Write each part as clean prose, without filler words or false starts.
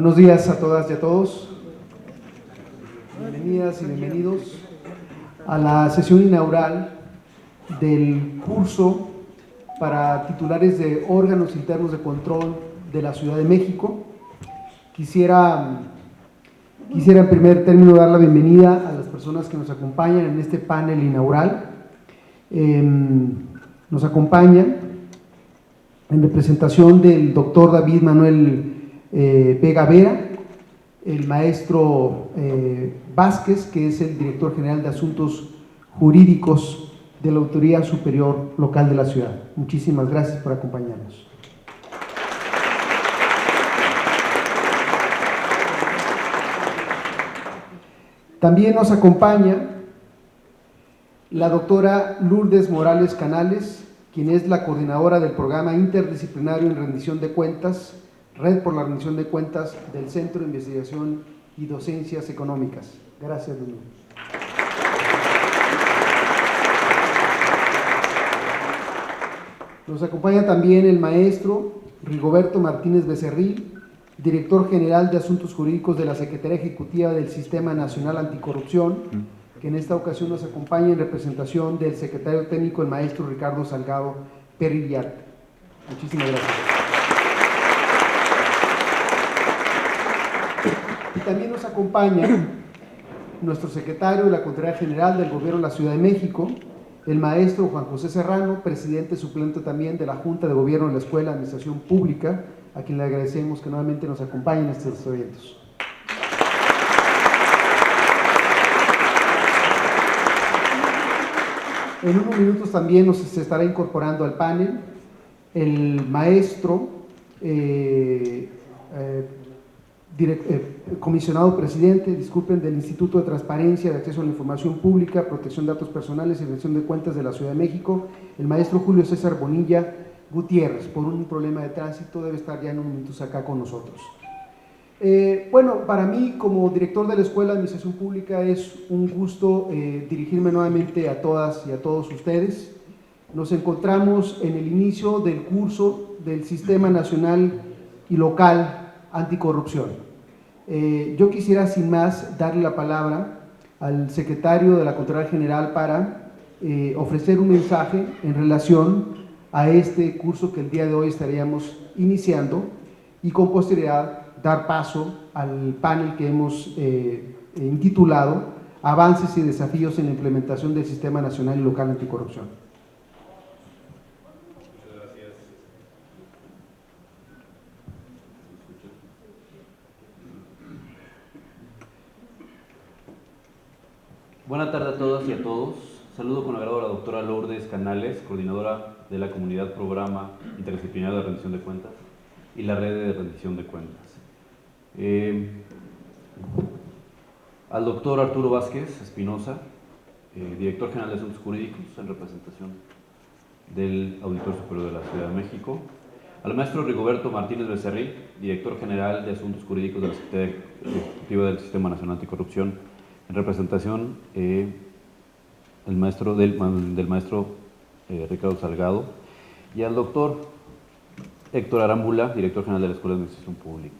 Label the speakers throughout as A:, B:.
A: Buenos días a todas y a todos. Bienvenidas y bienvenidos a la sesión inaugural del curso para titulares de órganos internos de control de la Ciudad de México. Quisiera en primer término dar la bienvenida a las personas que nos acompañan en este panel inaugural. Nos acompañan en representación del doctor David Manuel Vega Vera, el maestro Vázquez, que es el director general de Asuntos Jurídicos de la Autoridad Superior Local de la Ciudad. Muchísimas gracias por acompañarnos. También nos acompaña la doctora Lourdes Morales Canales, quien es la coordinadora del programa interdisciplinario en rendición de cuentas, Red por la Rendición de Cuentas del Centro de Investigación y Docencias Económicas. Gracias, Lulu. Nos acompaña también el maestro Rigoberto Martínez Becerril, director general de Asuntos Jurídicos de la Secretaría Ejecutiva del Sistema Nacional Anticorrupción, que en esta ocasión nos acompaña en representación del secretario técnico, el maestro Ricardo Salgado Perriat. Muchísimas gracias. Y también nos acompaña nuestro secretario de la Contraloría General del Gobierno de la Ciudad de México, el maestro Juan José Serrano, presidente suplente también de la Junta de Gobierno de la Escuela de Administración Pública, a quien le agradecemos que nuevamente nos acompañe en estos eventos. En unos minutos también se estará incorporando al panel el maestro comisionado presidente, del Instituto de Transparencia, de Acceso a la Información Pública, Protección de Datos Personales y Rendición de Cuentas de la Ciudad de México, el maestro Julio César Bonilla Gutiérrez. Por un problema de tránsito debe estar ya en unos minutos acá con nosotros. Bueno, para mí como director de la Escuela de Administración Pública es un gusto dirigirme nuevamente a todas y a todos ustedes. Nos encontramos en el inicio del curso del Sistema Nacional y Local Anticorrupción. Yo quisiera sin más darle la palabra al secretario de la Contraloría General para ofrecer un mensaje en relación a este curso que el día de hoy estaríamos iniciando y con posterioridad dar paso al panel que hemos intitulado Avances y desafíos en la implementación del Sistema Nacional y Local Anticorrupción.
B: Muchas gracias. Buenas tardes a todas y a todos. Saludo con agrado a la doctora Lourdes Canales, coordinadora de la Comunidad Programa Interdisciplinario de Rendición de Cuentas y la Red de Rendición de Cuentas. Al doctor Arturo Vázquez Espinosa, director general de Asuntos Jurídicos, en representación del Auditor Superior de la Ciudad de México. Al maestro Rigoberto Martínez Becerril, director general de Asuntos Jurídicos de la Secretaría Ejecutiva del Sistema Nacional Anticorrupción, en representación del maestro Ricardo Salgado, y al doctor Héctor Arámbula, director general de la Escuela de Administración Pública.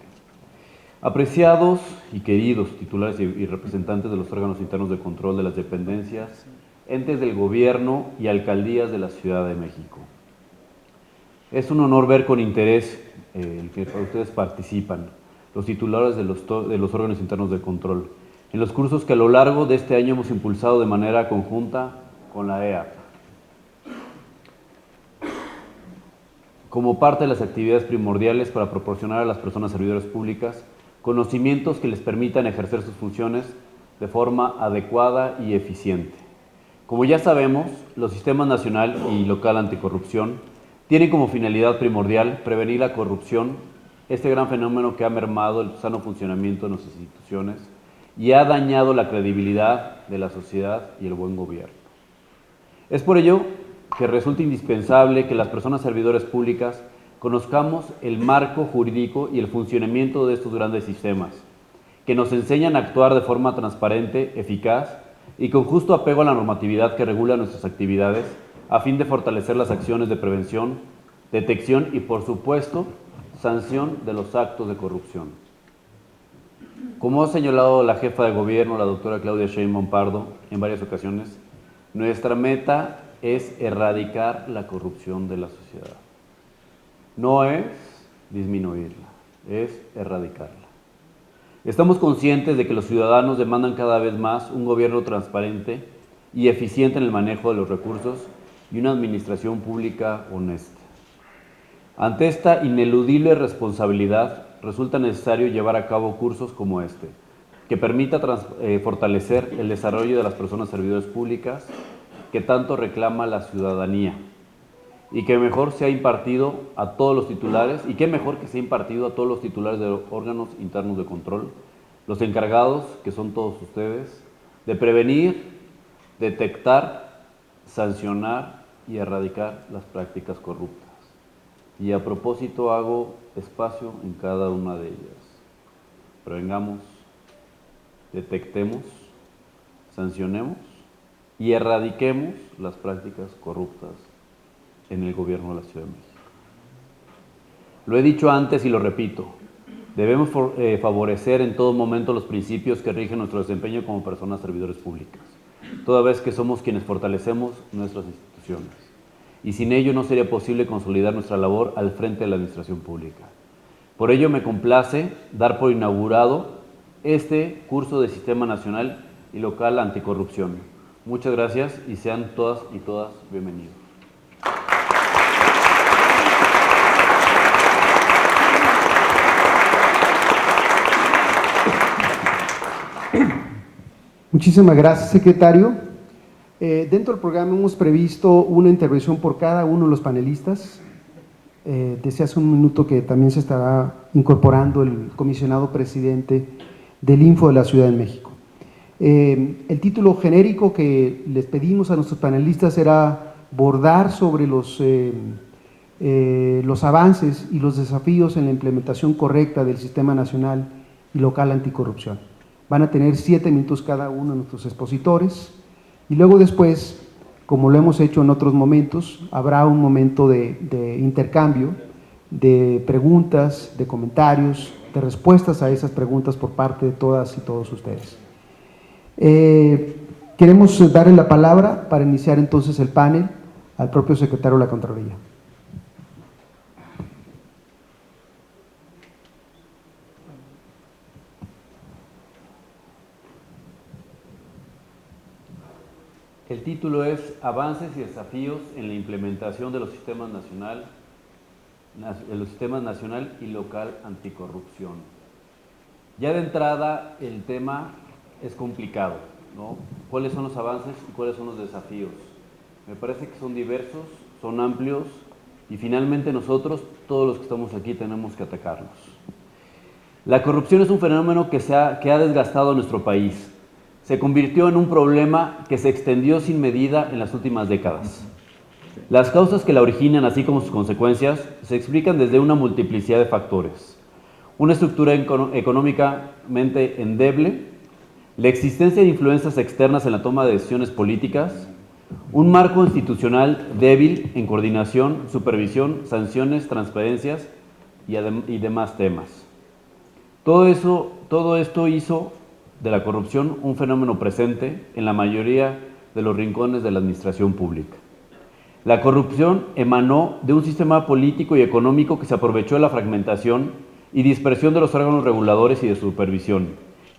B: Apreciados y queridos titulares y representantes de los órganos internos de control de las dependencias, entes del gobierno y alcaldías de la Ciudad de México. Es un honor ver con interés el que ustedes participan, los titulares de los órganos internos de control, en los cursos que a lo largo de este año hemos impulsado de manera conjunta con la EAP. Como parte de las actividades primordiales para proporcionar a las personas servidoras públicas conocimientos que les permitan ejercer sus funciones de forma adecuada y eficiente. Como ya sabemos, los sistemas nacional y local anticorrupción tienen como finalidad primordial prevenir la corrupción, este gran fenómeno que ha mermado el sano funcionamiento de nuestras instituciones y ha dañado la credibilidad de la sociedad y el buen gobierno. Es por ello que resulta indispensable que las personas servidoras públicas conozcamos el marco jurídico y el funcionamiento de estos grandes sistemas, que nos enseñan a actuar de forma transparente, eficaz y con justo apego a la normatividad que regula nuestras actividades, a fin de fortalecer las acciones de prevención, detección y, por supuesto, sanción de los actos de corrupción. Como ha señalado la jefa de gobierno, la doctora Claudia Sheinbaum Pardo, en varias ocasiones, nuestra meta es erradicar la corrupción de la sociedad. No es disminuirla, es erradicarla. Estamos conscientes de que los ciudadanos demandan cada vez más un gobierno transparente y eficiente en el manejo de los recursos y una administración pública honesta. Ante esta ineludible responsabilidad, resulta necesario llevar a cabo cursos como este, que permita fortalecer el desarrollo de las personas servidoras públicas que tanto reclama la ciudadanía, y que mejor sea impartido a todos los titulares, y qué mejor que sea impartido a todos los titulares de órganos internos de control, los encargados, que son todos ustedes, de prevenir, detectar, sancionar y erradicar las prácticas corruptas. Y a propósito hago espacio en cada una de ellas. Prevengamos, detectemos, sancionemos y erradiquemos las prácticas corruptas en el gobierno de la Ciudad de México. Lo he dicho antes y lo repito, debemos favorecer en todo momento los principios que rigen nuestro desempeño como personas servidores públicas, toda vez que somos quienes fortalecemos nuestras instituciones. Y sin ello no sería posible consolidar nuestra labor al frente de la administración pública. Por ello me complace dar por inaugurado este curso de Sistema Nacional y Local Anticorrupción. Muchas gracias y sean todas y todas bienvenidos.
A: Muchísimas gracias, secretario. Dentro del programa hemos previsto una intervención por cada uno de los panelistas. Desde hace un minuto que también se estará incorporando el comisionado presidente del Info de la Ciudad de México. El título genérico que les pedimos a nuestros panelistas era bordar sobre los avances y los desafíos en la implementación correcta del Sistema Nacional y Local Anticorrupción. Van a tener 7 minutos cada uno de nuestros expositores. Y luego después, como lo hemos hecho en otros momentos, habrá un momento de intercambio, de preguntas, de comentarios, de respuestas a esas preguntas por parte de todas y todos ustedes. Queremos darle la palabra para iniciar entonces el panel al propio secretario de la Contraloría.
B: El título es Avances y desafíos en la implementación de los sistemas nacional y local anticorrupción. Ya de entrada el tema es complicado, ¿no? ¿Cuáles son los avances y cuáles son los desafíos? Me parece que son diversos, son amplios y finalmente nosotros, todos los que estamos aquí, tenemos que atacarlos. La corrupción es un fenómeno que ha desgastado a nuestro país. Se convirtió en un problema que se extendió sin medida en las últimas décadas. Las causas que la originan, así como sus consecuencias, se explican desde una multiplicidad de factores. Una estructura económicamente endeble, la existencia de influencias externas en la toma de decisiones políticas, un marco institucional débil en coordinación, supervisión, sanciones, transparencias y demás temas. Todo esto hizo de la corrupción un fenómeno presente en la mayoría de los rincones de la administración pública. La corrupción emanó de un sistema político y económico que se aprovechó de la fragmentación y dispersión de los órganos reguladores y de supervisión,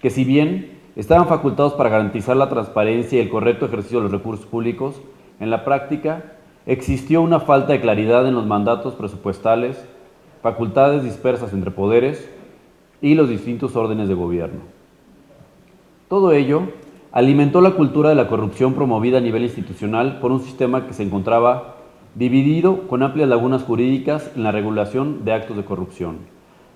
B: que si bien estaban facultados para garantizar la transparencia y el correcto ejercicio de los recursos públicos, en la práctica existió una falta de claridad en los mandatos presupuestales, facultades dispersas entre poderes y los distintos órdenes de gobierno. Todo ello alimentó la cultura de la corrupción promovida a nivel institucional por un sistema que se encontraba dividido con amplias lagunas jurídicas en la regulación de actos de corrupción,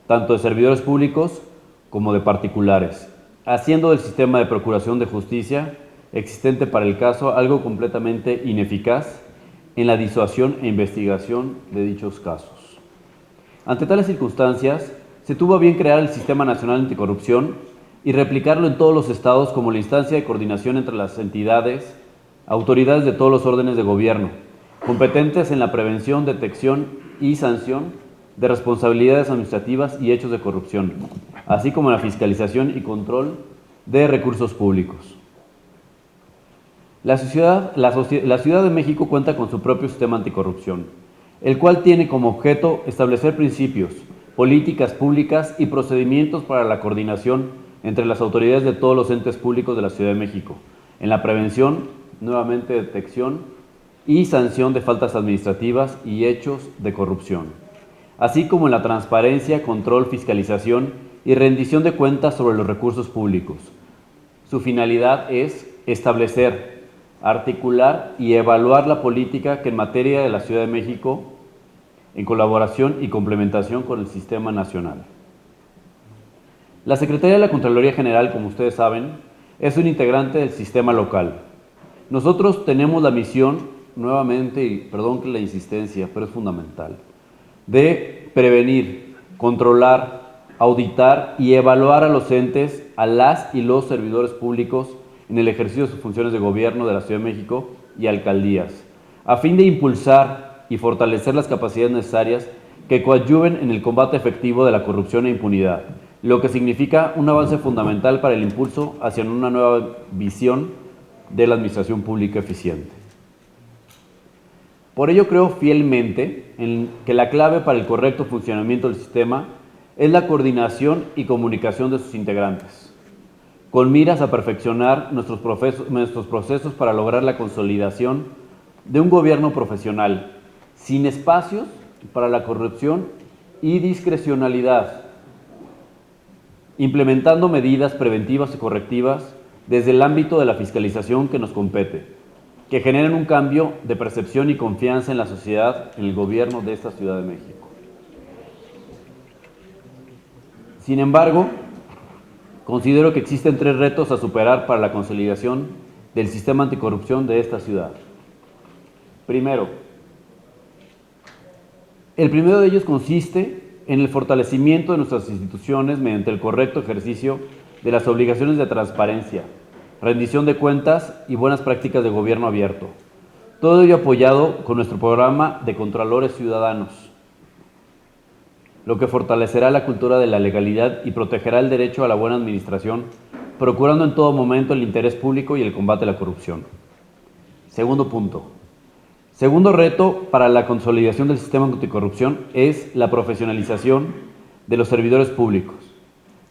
B: tanto de servidores públicos como de particulares, haciendo del sistema de procuración de justicia existente para el caso algo completamente ineficaz en la disuasión e investigación de dichos casos. Ante tales circunstancias, se tuvo a bien crear el Sistema Nacional Anticorrupción y replicarlo en todos los estados como la instancia de coordinación entre las entidades, autoridades de todos los órdenes de gobierno, competentes en la prevención, detección y sanción de responsabilidades administrativas y hechos de corrupción, así como la fiscalización y control de recursos públicos. La Ciudad de México cuenta con su propio sistema anticorrupción, el cual tiene como objeto establecer principios, políticas públicas y procedimientos para la coordinación entre las autoridades de todos los entes públicos de la Ciudad de México, en la prevención, nuevamente detección y sanción de faltas administrativas y hechos de corrupción, así como en la transparencia, control, fiscalización y rendición de cuentas sobre los recursos públicos. Su finalidad es establecer, articular y evaluar la política que en materia de la Ciudad de México, en colaboración y complementación con el sistema nacional. La Secretaría de la Contraloría General, como ustedes saben, es un integrante del sistema local. Nosotros tenemos la misión, nuevamente, y perdón que la insistencia, pero es fundamental, de prevenir, controlar, auditar y evaluar a los entes, a las y los servidores públicos en el ejercicio de sus funciones de gobierno de la Ciudad de México y alcaldías, a fin de impulsar y fortalecer las capacidades necesarias que coadyuven en el combate efectivo de la corrupción e impunidad, lo que significa un avance fundamental para el impulso hacia una nueva visión de la administración pública eficiente. Por ello creo fielmente en que la clave para el correcto funcionamiento del sistema es la coordinación y comunicación de sus integrantes, con miras a perfeccionar nuestros procesos para lograr la consolidación de un gobierno profesional, sin espacios para la corrupción y discrecionalidad, implementando medidas preventivas y correctivas desde el ámbito de la fiscalización que nos compete, que generen un cambio de percepción y confianza en la sociedad, en el gobierno de esta Ciudad de México. Sin embargo, considero que existen 3 retos a superar para la consolidación del sistema anticorrupción de esta ciudad. Primero, el primero de ellos consiste en el fortalecimiento de nuestras instituciones mediante el correcto ejercicio de las obligaciones de transparencia, rendición de cuentas y buenas prácticas de gobierno abierto. Todo ello apoyado con nuestro programa de Contralores Ciudadanos, lo que fortalecerá la cultura de la legalidad y protegerá el derecho a la buena administración, procurando en todo momento el interés público y el combate a la corrupción. Segundo punto. Segundo reto para la consolidación del sistema anticorrupción es la profesionalización de los servidores públicos.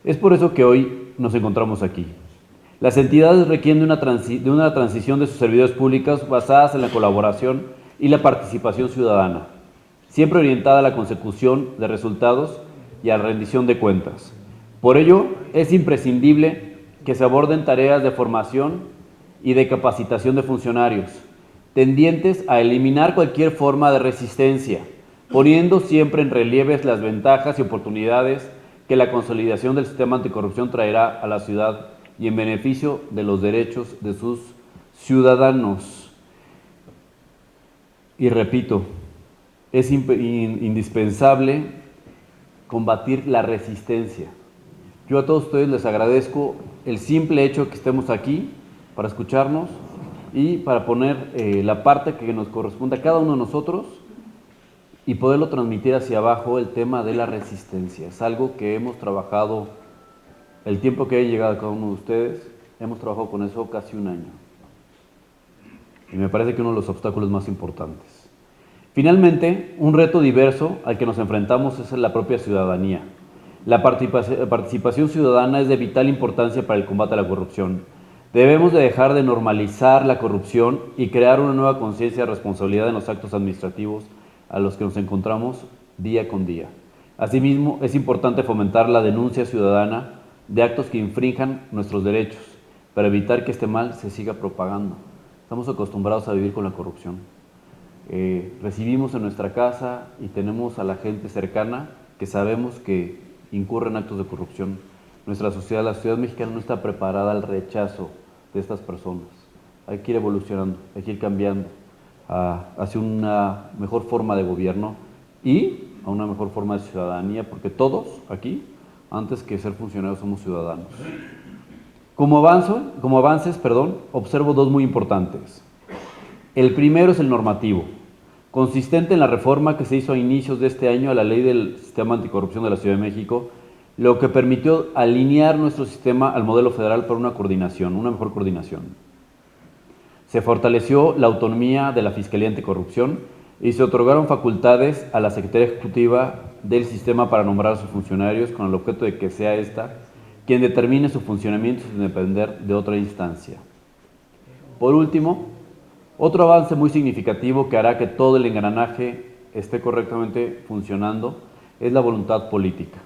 B: Es por eso que hoy nos encontramos aquí. Las entidades requieren de una transición de sus servidores públicos basadas en la colaboración y la participación ciudadana, siempre orientada a la consecución de resultados y a la rendición de cuentas. Por ello, es imprescindible que se aborden tareas de formación y de capacitación de funcionarios, tendientes a eliminar cualquier forma de resistencia, poniendo siempre en relieve las ventajas y oportunidades que la consolidación del sistema anticorrupción traerá a la ciudad y en beneficio de los derechos de sus ciudadanos. Y repito, es indispensable combatir la resistencia. Yo a todos ustedes les agradezco el simple hecho que estemos aquí para escucharnos y para poner la parte que nos corresponde a cada uno de nosotros y poderlo transmitir hacia abajo el tema de la resistencia. Es algo que hemos trabajado, el tiempo que haya llegado a cada uno de ustedes, hemos trabajado con eso casi un año. Y me parece que uno de los obstáculos más importantes. Finalmente, un reto diverso al que nos enfrentamos es la propia ciudadanía. La participación ciudadana es de vital importancia para el combate a la corrupción. Debemos de dejar de normalizar la corrupción y crear una nueva conciencia de responsabilidad en los actos administrativos a los que nos encontramos día con día. Asimismo, es importante fomentar la denuncia ciudadana de actos que infrinjan nuestros derechos para evitar que este mal se siga propagando. Estamos acostumbrados a vivir con la corrupción. Recibimos en nuestra casa y tenemos a la gente cercana que sabemos que incurre en actos de corrupción. Nuestra sociedad, la sociedad mexicana no está preparada al rechazo de estas personas. Hay que ir evolucionando, hay que ir cambiando hacia una mejor forma de gobierno y a una mejor forma de ciudadanía, porque todos aquí, antes que ser funcionarios, somos ciudadanos. Como avances, observo 2 muy importantes. El primero es el normativo. consistente en la reforma que se hizo a inicios de este año a la Ley del Sistema Anticorrupción de la Ciudad de México, lo que permitió alinear nuestro sistema al modelo federal para una mejor coordinación. Se fortaleció la autonomía de la Fiscalía Anticorrupción y se otorgaron facultades a la Secretaría Ejecutiva del Sistema para nombrar a sus funcionarios con el objeto de que sea esta quien determine su funcionamiento sin depender de otra instancia. Por último, otro avance muy significativo que hará que todo el engranaje esté correctamente funcionando es la voluntad política.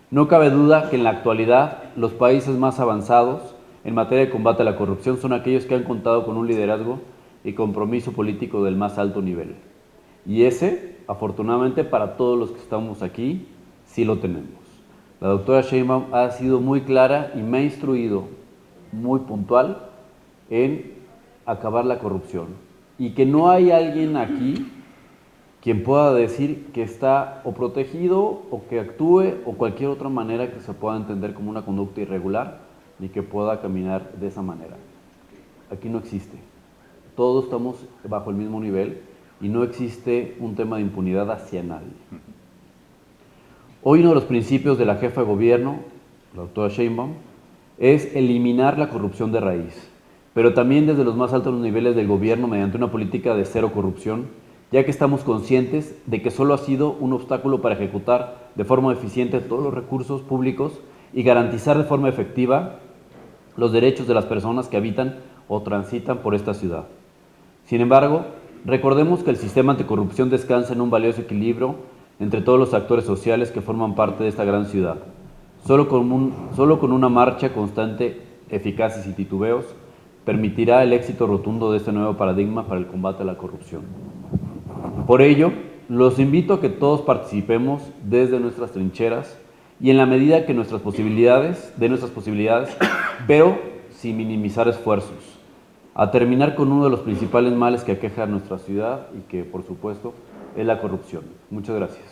B: No cabe duda que en la actualidad los países más avanzados en materia de combate a la corrupción son aquellos que han contado con un liderazgo y compromiso político del más alto nivel. Y ese, afortunadamente para todos los que estamos aquí, sí lo tenemos. La doctora Sheinbaum ha sido muy clara y me ha instruido muy puntual en acabar la corrupción. Y que no hay alguien aquí quien pueda decir que está o protegido o que actúe o cualquier otra manera que se pueda entender como una conducta irregular ni que pueda caminar de esa manera. Aquí no existe. Todos estamos bajo el mismo nivel y no existe un tema de impunidad hacia nadie. Hoy uno de los principios de la jefa de gobierno, la doctora Sheinbaum, es eliminar la corrupción de raíz, pero también desde los más altos niveles del gobierno mediante una política de cero corrupción, ya que estamos conscientes de que solo ha sido un obstáculo para ejecutar de forma eficiente todos los recursos públicos y garantizar de forma efectiva los derechos de las personas que habitan o transitan por esta ciudad. Sin embargo, recordemos que el sistema anticorrupción descansa en un valioso equilibrio entre todos los actores sociales que forman parte de esta gran ciudad. Solo con una marcha constante, eficaz y sin titubeos, permitirá el éxito rotundo de este nuevo paradigma para el combate a la corrupción. Por ello, los invito a que todos participemos desde nuestras trincheras y en la medida que nuestras posibilidades, pero sin minimizar esfuerzos, a terminar con uno de los principales males que aqueja a nuestra ciudad y que, por supuesto, es la corrupción. Muchas gracias.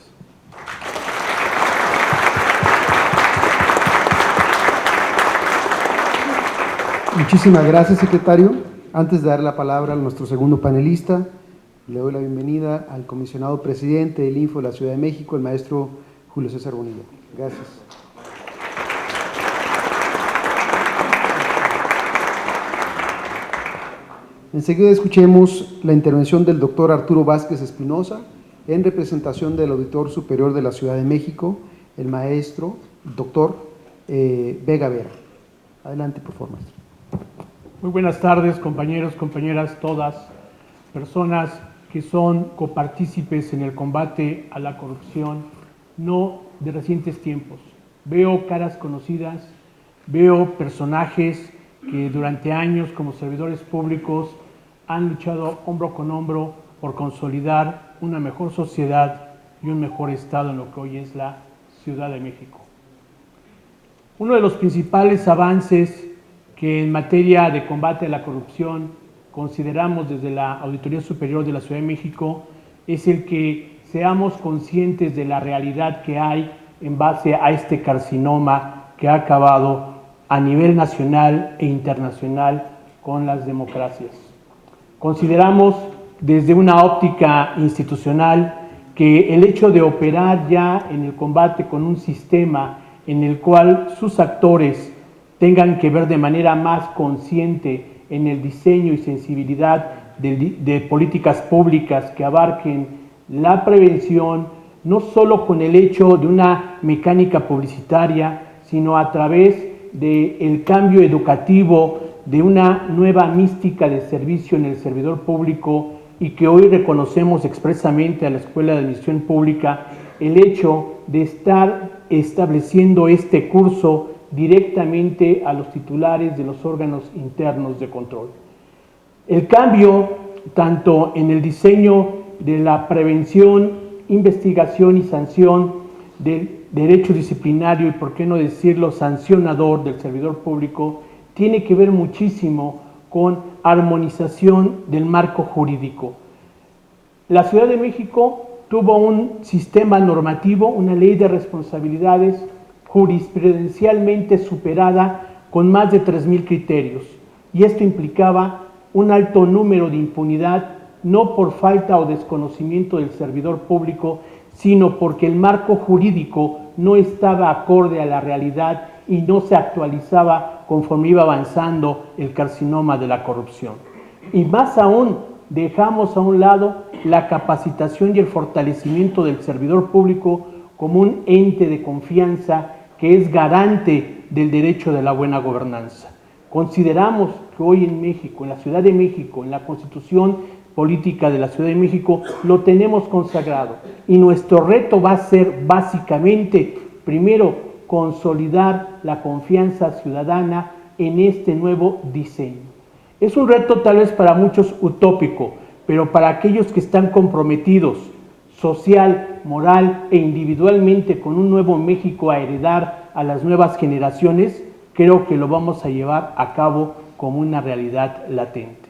A: Muchísimas gracias, secretario. Antes de dar la palabra a nuestro segundo panelista, le doy la bienvenida al comisionado presidente del Info de la Ciudad de México, el maestro Julio César Bonilla. Gracias. Enseguida escuchemos la intervención del doctor Arturo Vázquez Espinosa, en representación del Auditor Superior de la Ciudad de México, el maestro doctor Vega Vera. Adelante, por favor, maestro.
C: Muy buenas tardes, compañeros, compañeras, todas, personas que son copartícipes en el combate a la corrupción, no de recientes tiempos. Veo caras conocidas, veo personajes que durante años como servidores públicos han luchado hombro con hombro por consolidar una mejor sociedad y un mejor estado en lo que hoy es la Ciudad de México. Uno de los principales avances que en materia de combate a la corrupción consideramos desde la Auditoría Superior de la Ciudad de México es el que seamos conscientes de la realidad que hay en base a este carcinoma que ha acabado a nivel nacional e internacional con las democracias. Consideramos desde una óptica institucional que el hecho de operar ya en el combate con un sistema en el cual sus actores tengan que ver de manera más consciente en el diseño y sensibilidad de políticas públicas que abarquen la prevención, no solo con el hecho de una mecánica publicitaria, sino a través del cambio educativo, de una nueva mística de servicio en el servidor público, y que hoy reconocemos expresamente a la Escuela de Administración Pública el hecho de estar estableciendo este curso directamente a los titulares de los órganos internos de control. El cambio, tanto en el diseño de la prevención, investigación y sanción del derecho disciplinario y, por qué no decirlo, sancionador del servidor público, tiene que ver muchísimo con armonización del marco jurídico. La Ciudad de México tuvo un sistema normativo, una ley de responsabilidades jurisprudencialmente superada con más de 3,000 criterios, y esto implicaba un alto número de impunidad no por falta o desconocimiento del servidor público, sino porque el marco jurídico no estaba acorde a la realidad y no se actualizaba conforme iba avanzando el carcinoma de la corrupción. Y más aún, dejamos a un lado la capacitación y el fortalecimiento del servidor público como un ente de confianza que es garante del derecho de la buena gobernanza. Consideramos que hoy en México, en la Ciudad de México, en la Constitución política de la Ciudad de México, lo tenemos consagrado. Y nuestro reto va a ser básicamente, primero, consolidar la confianza ciudadana en este nuevo diseño. Es un reto tal vez para muchos utópico, pero para aquellos que están comprometidos social, moral e individualmente con un nuevo México a heredar a las nuevas generaciones, creo que lo vamos a llevar a cabo como una realidad latente.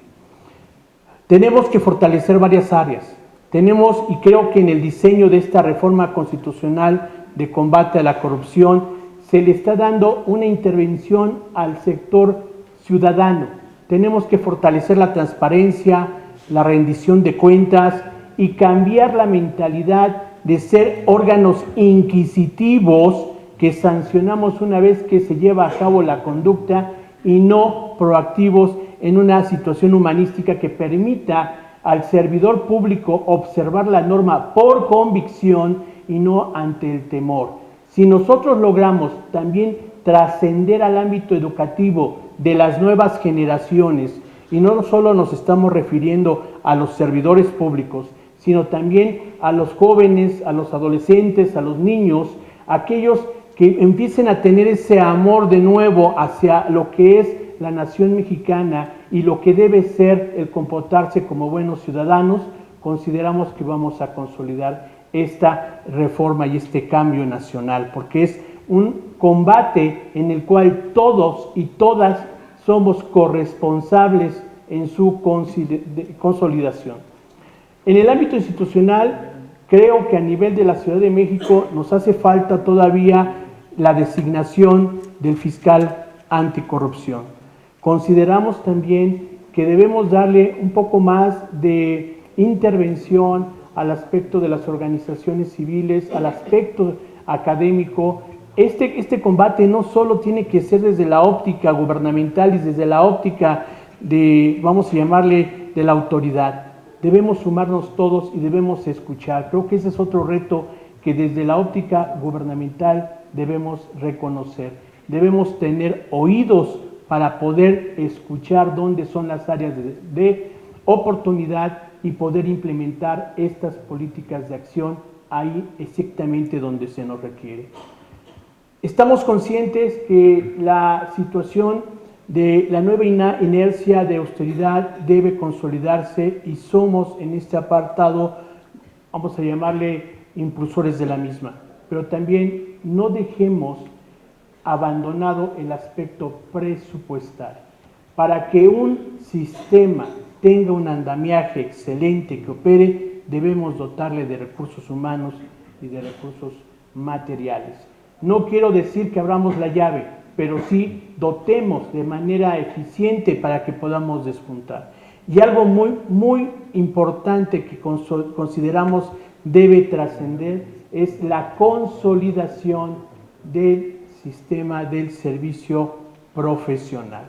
C: Tenemos que fortalecer varias áreas. Tenemos, y creo que en el diseño de esta reforma constitucional de combate a la corrupción, se le está dando una intervención al sector ciudadano. Tenemos que fortalecer la transparencia, la rendición de cuentas y cambiar la mentalidad de ser órganos inquisitivos que sancionamos una vez que se lleva a cabo la conducta y no proactivos en una situación humanística que permita al servidor público observar la norma por convicción y no ante el temor. Si nosotros logramos también trascender al ámbito educativo de las nuevas generaciones, y no solo nos estamos refiriendo a los servidores públicos, sino también a los jóvenes, a los adolescentes, a los niños, aquellos que empiecen a tener ese amor de nuevo hacia lo que es la nación mexicana y lo que debe ser el comportarse como buenos ciudadanos, consideramos que vamos a consolidar esta reforma y este cambio nacional, porque es un combate en el cual todos y todas somos corresponsables en su consolidación. En el ámbito institucional, creo que a nivel de la Ciudad de México nos hace falta todavía la designación del fiscal anticorrupción. Consideramos también que debemos darle un poco más de intervención al aspecto de las organizaciones civiles, al aspecto académico. Este combate no solo tiene que ser desde la óptica gubernamental y desde la óptica de, vamos a llamarle, de la autoridad. Debemos sumarnos todos y debemos escuchar. Creo que ese es otro reto que desde la óptica gubernamental debemos reconocer. Debemos tener oídos para poder escuchar dónde son las áreas de oportunidad y poder implementar estas políticas de acción ahí exactamente donde se nos requiere. Estamos conscientes que la situación de la nueva inercia de austeridad debe consolidarse y somos en este apartado, vamos a llamarle, impulsores de la misma. Pero también no dejemos abandonado el aspecto presupuestal. Para que un sistema tenga un andamiaje excelente que opere, debemos dotarle de recursos humanos y de recursos materiales. No quiero decir que abramos la llave, pero sí dotemos de manera eficiente para que podamos despuntar. Y algo muy importante que consideramos debe trascender es la consolidación del sistema del servicio profesional.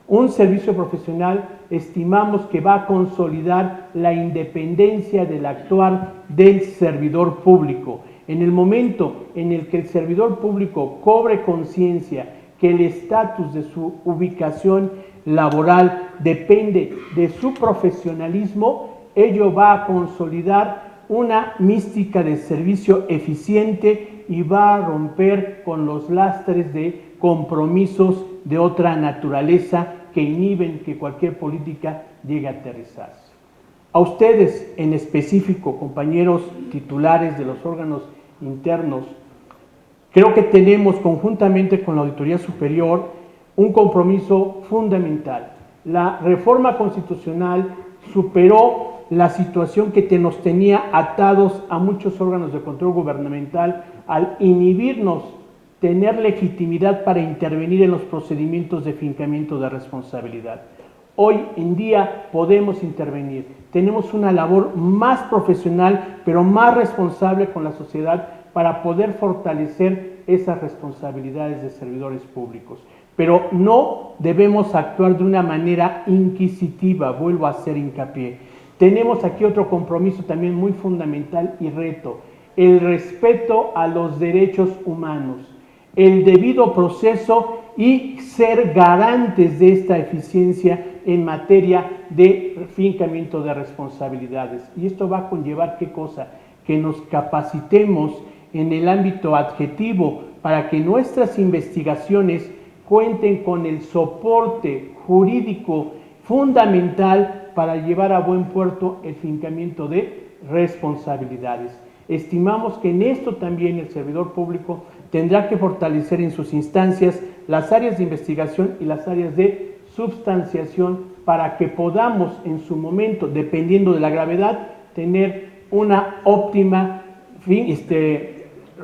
C: Un servicio profesional estimamos que va a consolidar la independencia del actuar del servidor público. En el momento en el que el servidor público cobre conciencia que el estatus de su ubicación laboral depende de su profesionalismo, ello va a consolidar una mística de servicio eficiente y va a romper con los lastres de compromisos de otra naturaleza que inhiben que cualquier política llegue a aterrizarse. A ustedes en específico, compañeros titulares de los órganos internos, creo que tenemos conjuntamente con la Auditoría Superior un compromiso fundamental. La reforma constitucional superó la situación que nos tenía atados a muchos órganos de control gubernamental al inhibirnos tener legitimidad para intervenir en los procedimientos de fincamiento de responsabilidad. Hoy en día podemos intervenir. Tenemos una labor más profesional, pero más responsable con la sociedad para poder fortalecer esas responsabilidades de servidores públicos. Pero no debemos actuar de una manera inquisitiva, vuelvo a hacer hincapié. Tenemos aquí otro compromiso también muy fundamental y reto, el respeto a los derechos humanos, el debido proceso y ser garantes de esta eficiencia en materia de fincamiento de responsabilidades. Y esto va a conllevar, ¿qué cosa? Que nos capacitemos en el ámbito adjetivo para que nuestras investigaciones cuenten con el soporte jurídico fundamental para llevar a buen puerto el fincamiento de responsabilidades. Estimamos que en esto también el servidor público tendrá que fortalecer en sus instancias las áreas de investigación y las áreas de substanciación para que podamos en su momento, dependiendo de la gravedad, tener una óptima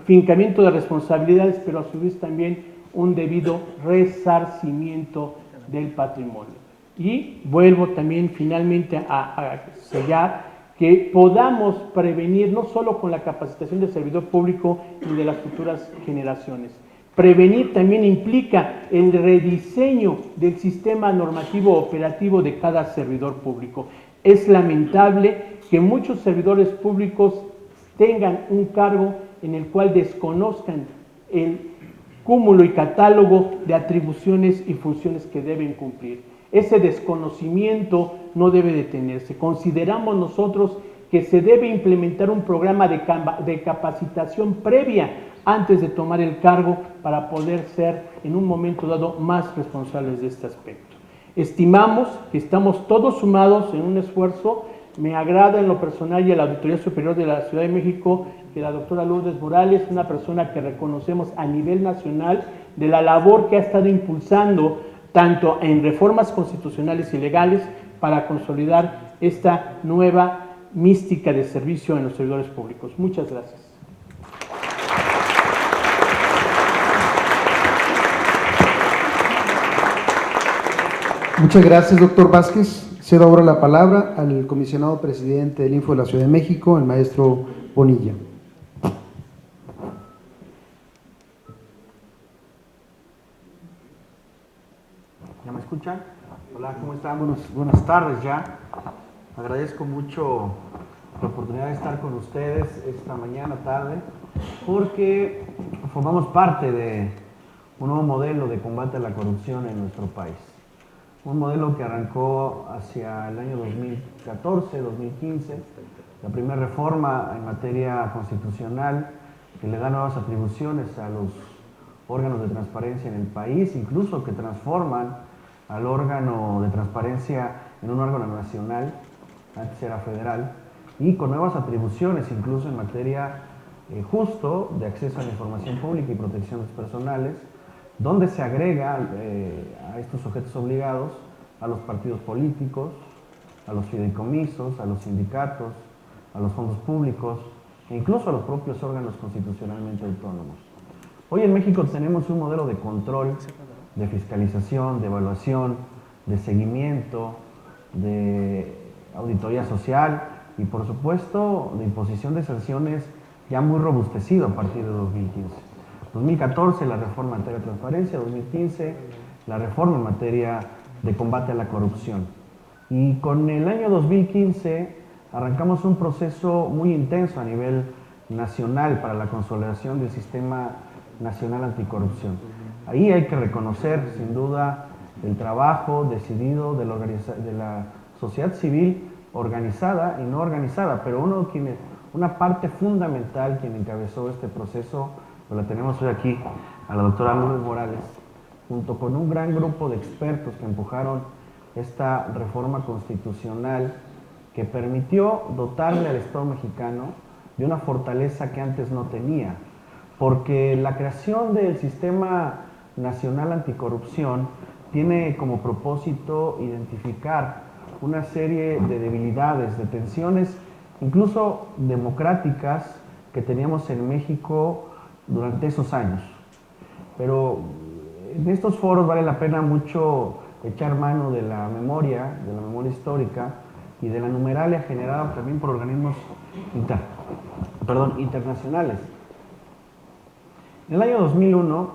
C: fincamiento de responsabilidades, pero a su vez también un debido resarcimiento del patrimonio. Y vuelvo también finalmente a sellar que podamos prevenir no solo con la capacitación del servidor público y de las futuras generaciones. Prevenir también implica el rediseño del sistema normativo operativo de cada servidor público. Es lamentable que muchos servidores públicos tengan un cargo en el cual desconozcan el cúmulo y catálogo de atribuciones y funciones que deben cumplir. Ese desconocimiento no debe detenerse. Consideramos nosotros que se debe implementar un programa de capacitación previa antes de tomar el cargo para poder ser en un momento dado más responsables de este aspecto. Estimamos que estamos todos sumados en un esfuerzo. Me agrada en lo personal y a la Auditoría Superior de la Ciudad de México que la doctora Lourdes Morales, una persona que reconocemos a nivel nacional de la labor que ha estado impulsando tanto en reformas constitucionales y legales para consolidar esta nueva mística de servicio en los servidores públicos. Muchas gracias.
A: Muchas gracias, doctor Vázquez. Cedo ahora la palabra al comisionado presidente del Info de la Ciudad de México, el maestro Bonilla.
D: ¿Ya me escuchan? Hola, ¿cómo están? Buenas tardes ya. Agradezco mucho la oportunidad de estar con ustedes esta mañana, tarde, porque formamos parte de un nuevo modelo de combate a la corrupción en nuestro país. Un modelo que arrancó hacia el año 2014, 2015, la primera reforma en materia constitucional que le da nuevas atribuciones a los órganos de transparencia en el país, incluso que transforman al órgano de transparencia en un órgano nacional, antes era federal, y con nuevas atribuciones, incluso en materia justo de acceso a la información pública y protección de datos personales, donde se agrega a estos sujetos obligados a los partidos políticos, a los fideicomisos, a los sindicatos, a los fondos públicos e incluso a los propios órganos constitucionalmente autónomos. Hoy en México tenemos un modelo de control, de fiscalización, de evaluación, de seguimiento, de auditoría social y por supuesto de imposición de sanciones ya muy robustecido a partir de 2015. 2014 la reforma en materia de transparencia, 2015 la reforma en materia de combate a la corrupción. Y con el año 2015 arrancamos un proceso muy intenso a nivel nacional para la consolidación del sistema nacional anticorrupción. Ahí hay que reconocer sin duda el trabajo decidido de la sociedad civil organizada y no organizada, pero una parte fundamental quien encabezó este proceso, pues la tenemos hoy aquí, a la doctora Lourdes Morales, junto con un gran grupo de expertos que empujaron esta reforma constitucional que permitió dotarle al Estado mexicano de una fortaleza que antes no tenía, porque la creación del Sistema Nacional Anticorrupción tiene como propósito identificar una serie de debilidades, de tensiones, incluso democráticas, que teníamos en México durante esos años. Pero en estos foros vale la pena mucho echar mano de la memoria histórica y de la numeralia generada también por organismos internacionales. En el año 2001,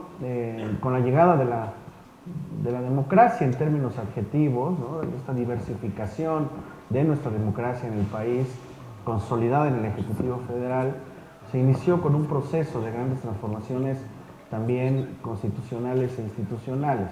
D: con la llegada de la democracia en términos adjetivos, ¿no?, de esta diversificación de nuestra democracia en el país, consolidada en el Ejecutivo Federal, se inició con un proceso de grandes transformaciones también constitucionales e institucionales.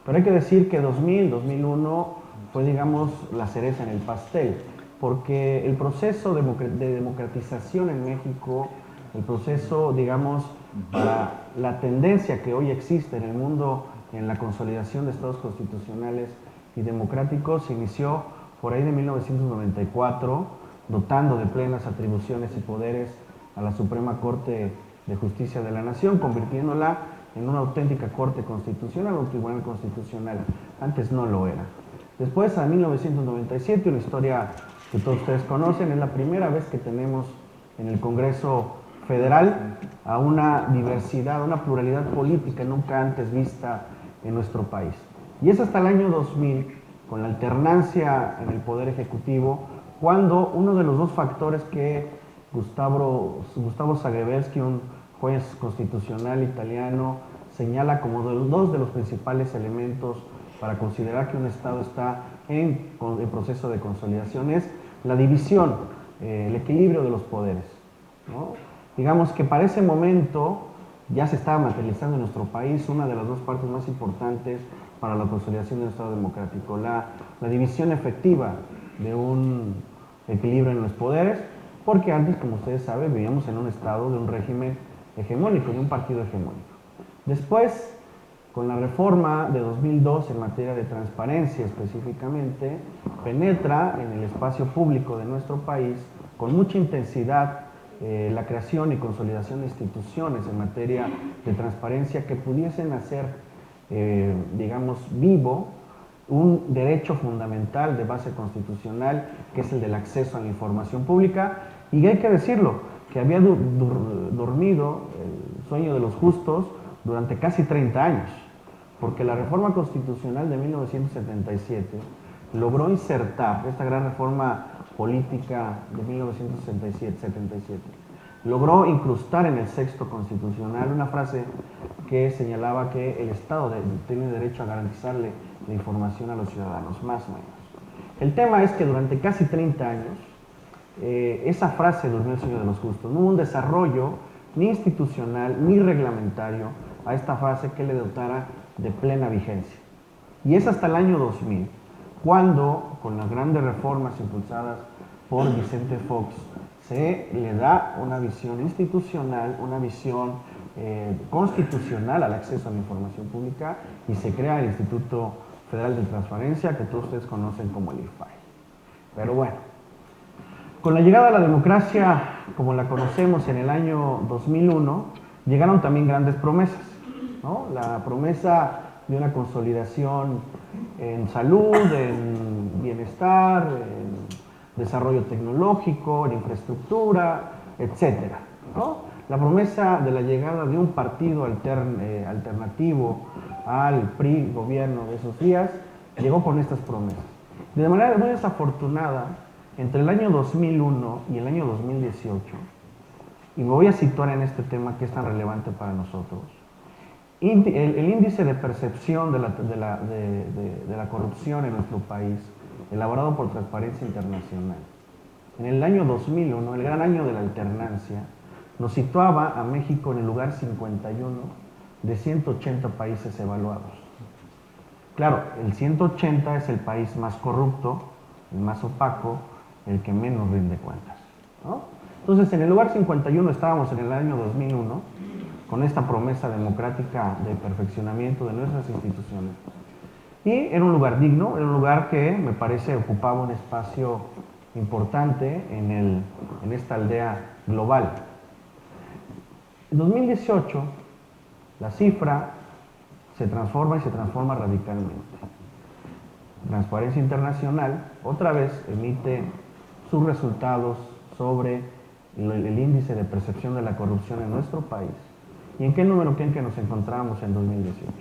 D: Pero hay que decir que 2001 fue, digamos, la cereza en el pastel, porque el proceso de democratización en México, el proceso, digamos, para la tendencia que hoy existe en el mundo en la consolidación de estados constitucionales y democráticos, se inició por ahí de 1994, dotando de plenas atribuciones y poderes a la Suprema Corte de Justicia de la Nación, convirtiéndola en una auténtica Corte Constitucional, un Tribunal Constitucional. Antes no lo era. Después, en 1997, una historia que todos ustedes conocen, es la primera vez que tenemos en el Congreso Federal a una diversidad, una pluralidad política nunca antes vista en nuestro país. Y es hasta el año 2000, con la alternancia en el Poder Ejecutivo, cuando uno de los dos factores que Gustavo Zagrebelsky, un juez constitucional italiano, señala como dos de los principales elementos para considerar que un Estado está en proceso de consolidación, es la división, el equilibrio de los poderes, ¿no? Digamos que para ese momento ya se estaba materializando en nuestro país una de las dos partes más importantes para la consolidación del Estado democrático, la división efectiva de un equilibrio en los poderes, porque antes, como ustedes saben, vivíamos en un Estado de un régimen hegemónico, de un partido hegemónico. Después, con la reforma de 2002 en materia de transparencia específicamente, penetra en el espacio público de nuestro país con mucha intensidad la creación y consolidación de instituciones en materia de transparencia que pudiesen hacer, digamos, vivo un derecho fundamental de base constitucional, que es el del acceso a la información pública, y hay que decirlo, que había dormido el sueño de los justos durante casi 30 años, porque la reforma constitucional de 1977 logró insertar, esta gran reforma política de 1977, logró incrustar en el texto constitucional una frase que señalaba que el Estado tiene derecho a garantizarle la información a los ciudadanos, más o menos. El tema es que durante casi 30 años, esa frase durmió el sueño de los justos. No hubo un desarrollo ni institucional ni reglamentario a esta frase que le dotara de plena vigencia. Y es hasta el año 2000, cuando, con las grandes reformas impulsadas por Vicente Fox, se le da una visión institucional, una visión constitucional al acceso a la información pública, y se crea el Instituto Federal de Transparencia, que todos ustedes conocen como el IFAI. Pero bueno, con la llegada de la democracia, como la conocemos en el año 2001, llegaron también grandes promesas, ¿no? La promesa de una consolidación en salud, en bienestar, en desarrollo tecnológico, en infraestructura, etcétera, ¿no? La promesa de la llegada de un partido alternativo al PRI gobierno de esos días llegó con estas promesas. De manera muy desafortunada, entre el año 2001 y el año 2018, y me voy a situar en este tema que es tan relevante para nosotros, el índice de percepción de la corrupción en nuestro país, elaborado por Transparencia Internacional, en el año 2001, el gran año de la alternancia, nos situaba a México en el lugar 51 de 180 países evaluados. Claro, el 180 es el país más corrupto, el más opaco, el que menos rinde cuentas, ¿no? Entonces, en el lugar 51 estábamos en el año 2001, con esta promesa democrática de perfeccionamiento de nuestras instituciones. Y era un lugar digno, era un lugar que me parece ocupaba un espacio importante en esta aldea global. En 2018, la cifra se transforma y se transforma radicalmente. Transparencia Internacional otra vez emite sus resultados sobre el índice de percepción de la corrupción en nuestro país. ¿Y en qué número creen que nos encontramos en 2018?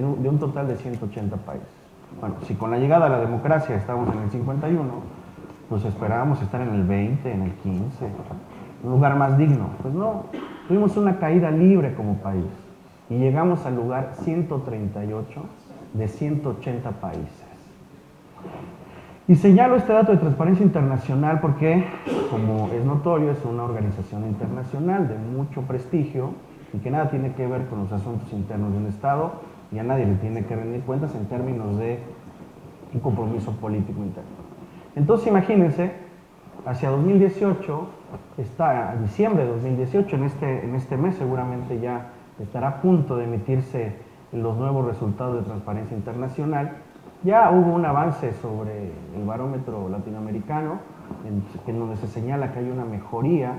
D: de un total de 180 países. Bueno, si con la llegada a la democracia estamos en el 51, pues esperábamos estar en el 20, en el 15, un lugar más digno. Pues no, tuvimos una caída libre como país y llegamos al lugar 138 de 180 países. Y señalo este dato de Transparencia Internacional porque, como es notorio, es una organización internacional de mucho prestigio y que nada tiene que ver con los asuntos internos de un Estado y a nadie le tiene que rendir cuentas en términos de un compromiso político interno. Entonces imagínense, hacia 2018, a diciembre de 2018, en este mes seguramente ya estará a punto de emitirse los nuevos resultados de Transparencia Internacional. Ya hubo un avance sobre el barómetro latinoamericano, en donde se señala que hay una mejoría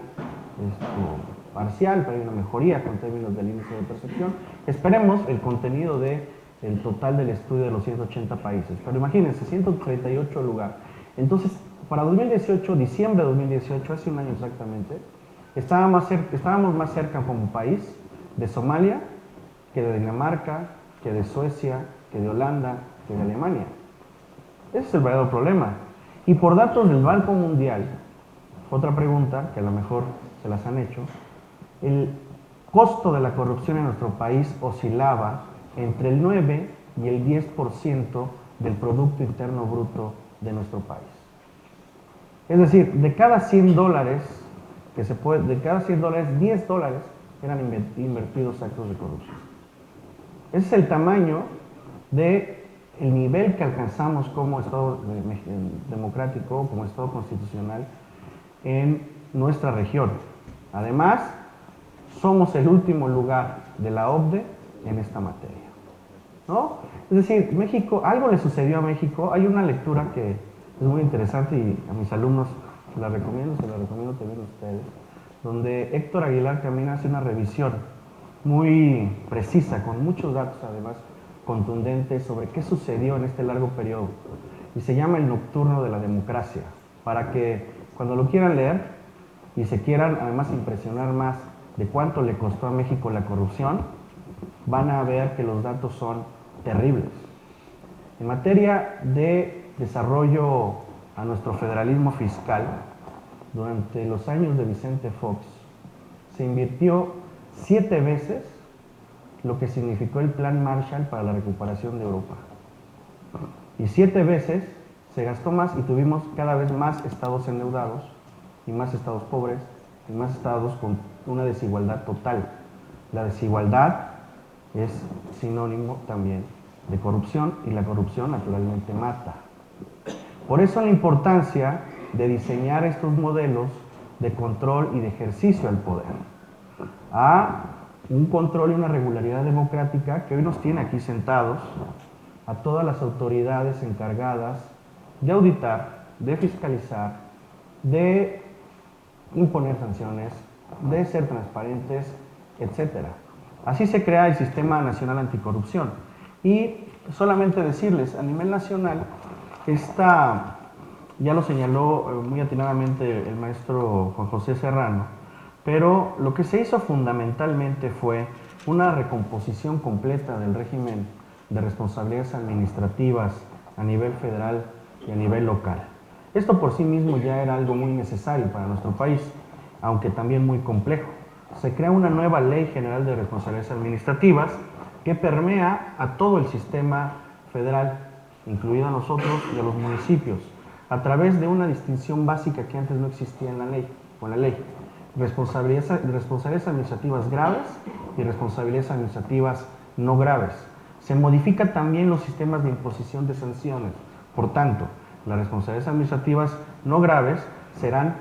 D: parcial, pero hay una mejoría con términos del índice de percepción. Esperemos el contenido del total del estudio de los 180 países. Pero imagínense, 138 lugar. Entonces, para 2018, diciembre de 2018, hace un año exactamente, estábamos más cerca como país de Somalia que de Dinamarca, que de Suecia, que de Holanda, que de Alemania. Ese es el verdadero problema. Y por datos del Banco Mundial, otra pregunta que a lo mejor se las han hecho, el costo de la corrupción en nuestro país oscilaba entre el 9 y el 10% del Producto Interno Bruto de nuestro país. Es decir, de cada 100 dólares de cada 100 dólares, 10 dólares eran invertidos en actos de corrupción. Ese es el tamaño del nivel que alcanzamos como Estado democrático, como Estado constitucional en nuestra región. Además, somos el último lugar de la OCDE en esta materia, ¿no? Es decir, México, algo le sucedió a México. Hay una lectura que es muy interesante y a mis alumnos se la recomiendo también a ustedes, donde Héctor Aguilar también hace una revisión muy precisa, con muchos datos además contundentes sobre qué sucedió en este largo periodo. Y se llama El Nocturno de la Democracia, para que cuando lo quieran leer y se quieran además impresionar más de cuánto le costó a México la corrupción, van a ver que los datos son terribles. En materia de desarrollo a nuestro federalismo fiscal, durante los años de Vicente Fox, se invirtió 7 veces lo que significó el Plan Marshall para la recuperación de Europa. Y 7 veces se gastó más y tuvimos cada vez más estados endeudados y más estados pobres y más estados con una desigualdad total. La desigualdad es sinónimo también de corrupción y la corrupción naturalmente mata. Por eso la importancia de diseñar estos modelos de control y de ejercicio al poder, a un control y una regularidad democrática que hoy nos tiene aquí sentados, a todas las autoridades encargadas de auditar, de fiscalizar, de imponer sanciones, de ser transparentes, etc. Así se crea el Sistema Nacional Anticorrupción. Y solamente decirles, a nivel nacional, ya lo señaló muy atinadamente el maestro Juan José Serrano, pero lo que se hizo fundamentalmente fue una recomposición completa del régimen de responsabilidades administrativas a nivel federal y a nivel local. Esto por sí mismo ya era algo muy necesario para nuestro país, aunque también muy complejo. Se crea una nueva Ley General de Responsabilidades Administrativas que permea a todo el sistema federal, incluido a nosotros y a los municipios, a través de una distinción básica que antes no existía en la ley, con la ley. Responsabilidades administrativas graves y responsabilidades administrativas no graves. Se modifican también los sistemas de imposición de sanciones. Por tanto, las responsabilidades administrativas no graves serán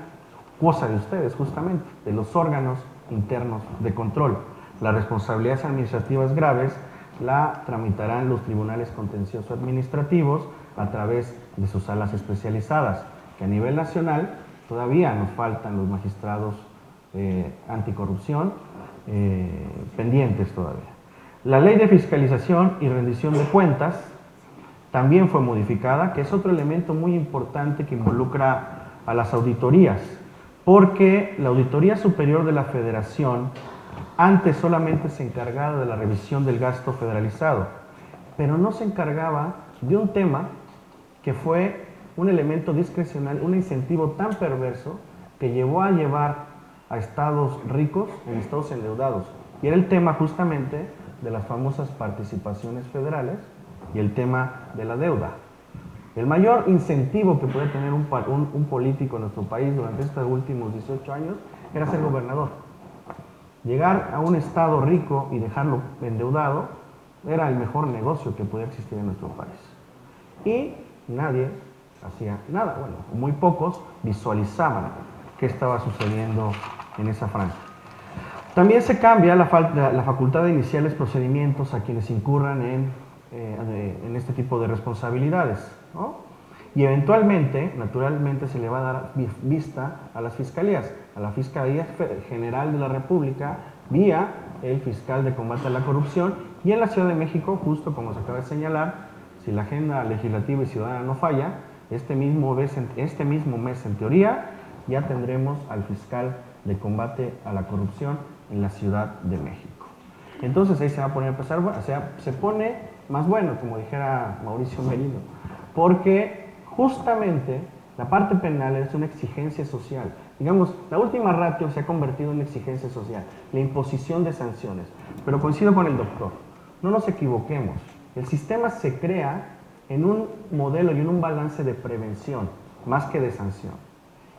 D: cosa de ustedes, justamente, de los órganos internos de control. Las responsabilidades administrativas graves la tramitarán los tribunales contencioso administrativos a través de sus salas especializadas, que a nivel nacional todavía nos faltan los magistrados anticorrupción pendientes todavía. La Ley de Fiscalización y Rendición de Cuentas también fue modificada, que es otro elemento muy importante que involucra a las auditorías, porque la Auditoría Superior de la Federación antes solamente se encargaba de la revisión del gasto federalizado. pero no se encargaba de un tema que fue un elemento discrecional, un incentivo tan perverso que llevó a llevar a estados ricos en estados endeudados. Y era el tema justamente de las famosas participaciones federales y el tema de la deuda. El mayor incentivo que puede tener un político en nuestro país durante estos últimos 18 años era ser gobernador. Llegar a un estado rico y dejarlo endeudado era el mejor negocio que podía existir en nuestro país. Y nadie hacía nada, bueno, muy pocos visualizaban qué estaba sucediendo en esa franja. También se cambia la facultad de iniciales procedimientos a quienes incurran en este tipo de responsabilidades, ¿no? Y eventualmente, naturalmente, se le va a dar vista a las fiscalías, a la Fiscalía General de la República, vía el fiscal de combate a la corrupción, y en la Ciudad de México, justo como se acaba de señalar, si la agenda legislativa y ciudadana no falla, este mismo mes en teoría ya tendremos al fiscal de combate a la corrupción en la Ciudad de México. Entonces ahí se va a poner a empezar, o sea, se pone más bueno, como dijera Mauricio Merino, porque justamente la parte penal es una exigencia social. Digamos, la última ratio se ha convertido en una exigencia social, la imposición de sanciones. Pero coincido con el doctor, no nos equivoquemos, el sistema se crea en un modelo y en un balance de prevención, más que de sanción.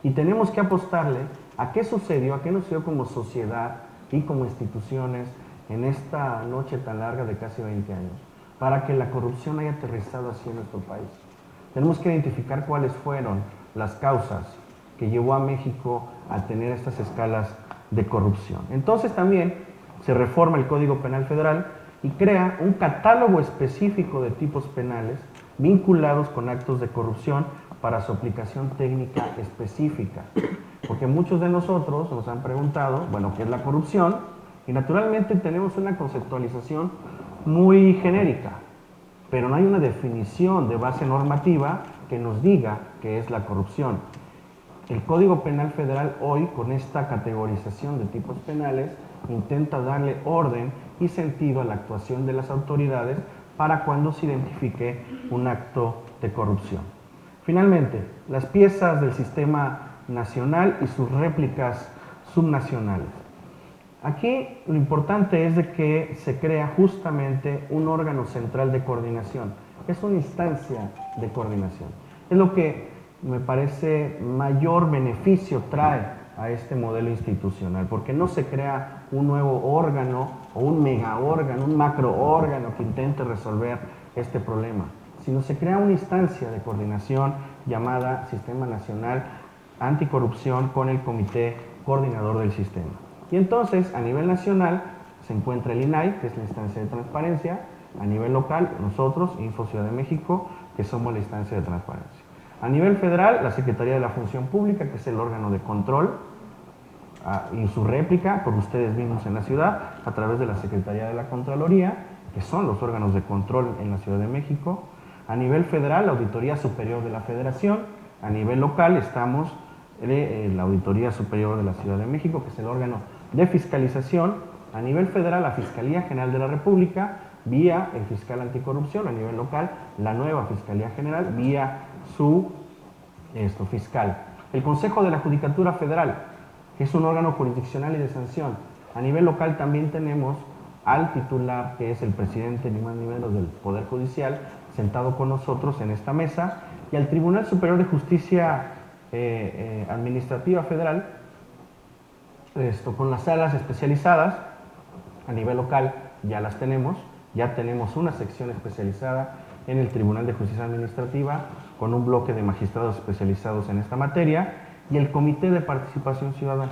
D: Y tenemos que apostarle a qué sucedió, a qué nos sucedió como sociedad y como instituciones en esta noche tan larga de casi 20 años, para que la corrupción haya aterrizado así en nuestro país. Tenemos que identificar cuáles fueron las causas que llevó a México a tener estas escalas de corrupción. Entonces también se reforma el Código Penal Federal y crea un catálogo específico de tipos penales vinculados con actos de corrupción para su aplicación técnica específica. Porque muchos de nosotros nos han preguntado, bueno, ¿qué es la corrupción? Y naturalmente tenemos una conceptualización muy genérica, pero no hay una definición de base normativa que nos diga qué es la corrupción. El Código Penal Federal hoy, con esta categorización de tipos penales, intenta darle orden y sentido a la actuación de las autoridades para cuando se identifique un acto de corrupción. Finalmente, las piezas del sistema nacional y sus réplicas subnacionales. Aquí lo importante es de que se crea justamente un órgano central de coordinación. Es una instancia de coordinación. Es lo que me parece mayor beneficio trae a este modelo institucional, porque no se crea un nuevo órgano o un mega órgano, un macro órgano que intente resolver este problema, sino se crea una instancia de coordinación llamada Sistema Nacional Anticorrupción con el Comité Coordinador del Sistema. Y entonces, a nivel nacional, se encuentra el INAI, que es la instancia de transparencia, a nivel local, nosotros, Info Ciudad de México, que somos la instancia de transparencia. A nivel federal, la Secretaría de la Función Pública, que es el órgano de control, y su réplica, por ustedes mismos en la ciudad, a través de la Secretaría de la Contraloría, que son los órganos de control en la Ciudad de México. A nivel federal, la Auditoría Superior de la Federación. A nivel local estamos la Auditoría Superior de la Ciudad de México, que es el órgano de fiscalización. A nivel federal, la Fiscalía General de la República, vía el fiscal anticorrupción. A nivel local, la nueva Fiscalía General, vía su fiscal. El Consejo de la Judicatura Federal, que es un órgano jurisdiccional y de sanción. A nivel local también tenemos al titular, que es el presidente ni más ni menos del Poder Judicial, sentado con nosotros en esta mesa, y al Tribunal Superior de Justicia Administrativa Federal, con las salas especializadas. A nivel local ya las tenemos, ya tenemos una sección especializada en el Tribunal de Justicia Administrativa con un bloque de magistrados especializados en esta materia y el Comité de Participación Ciudadana,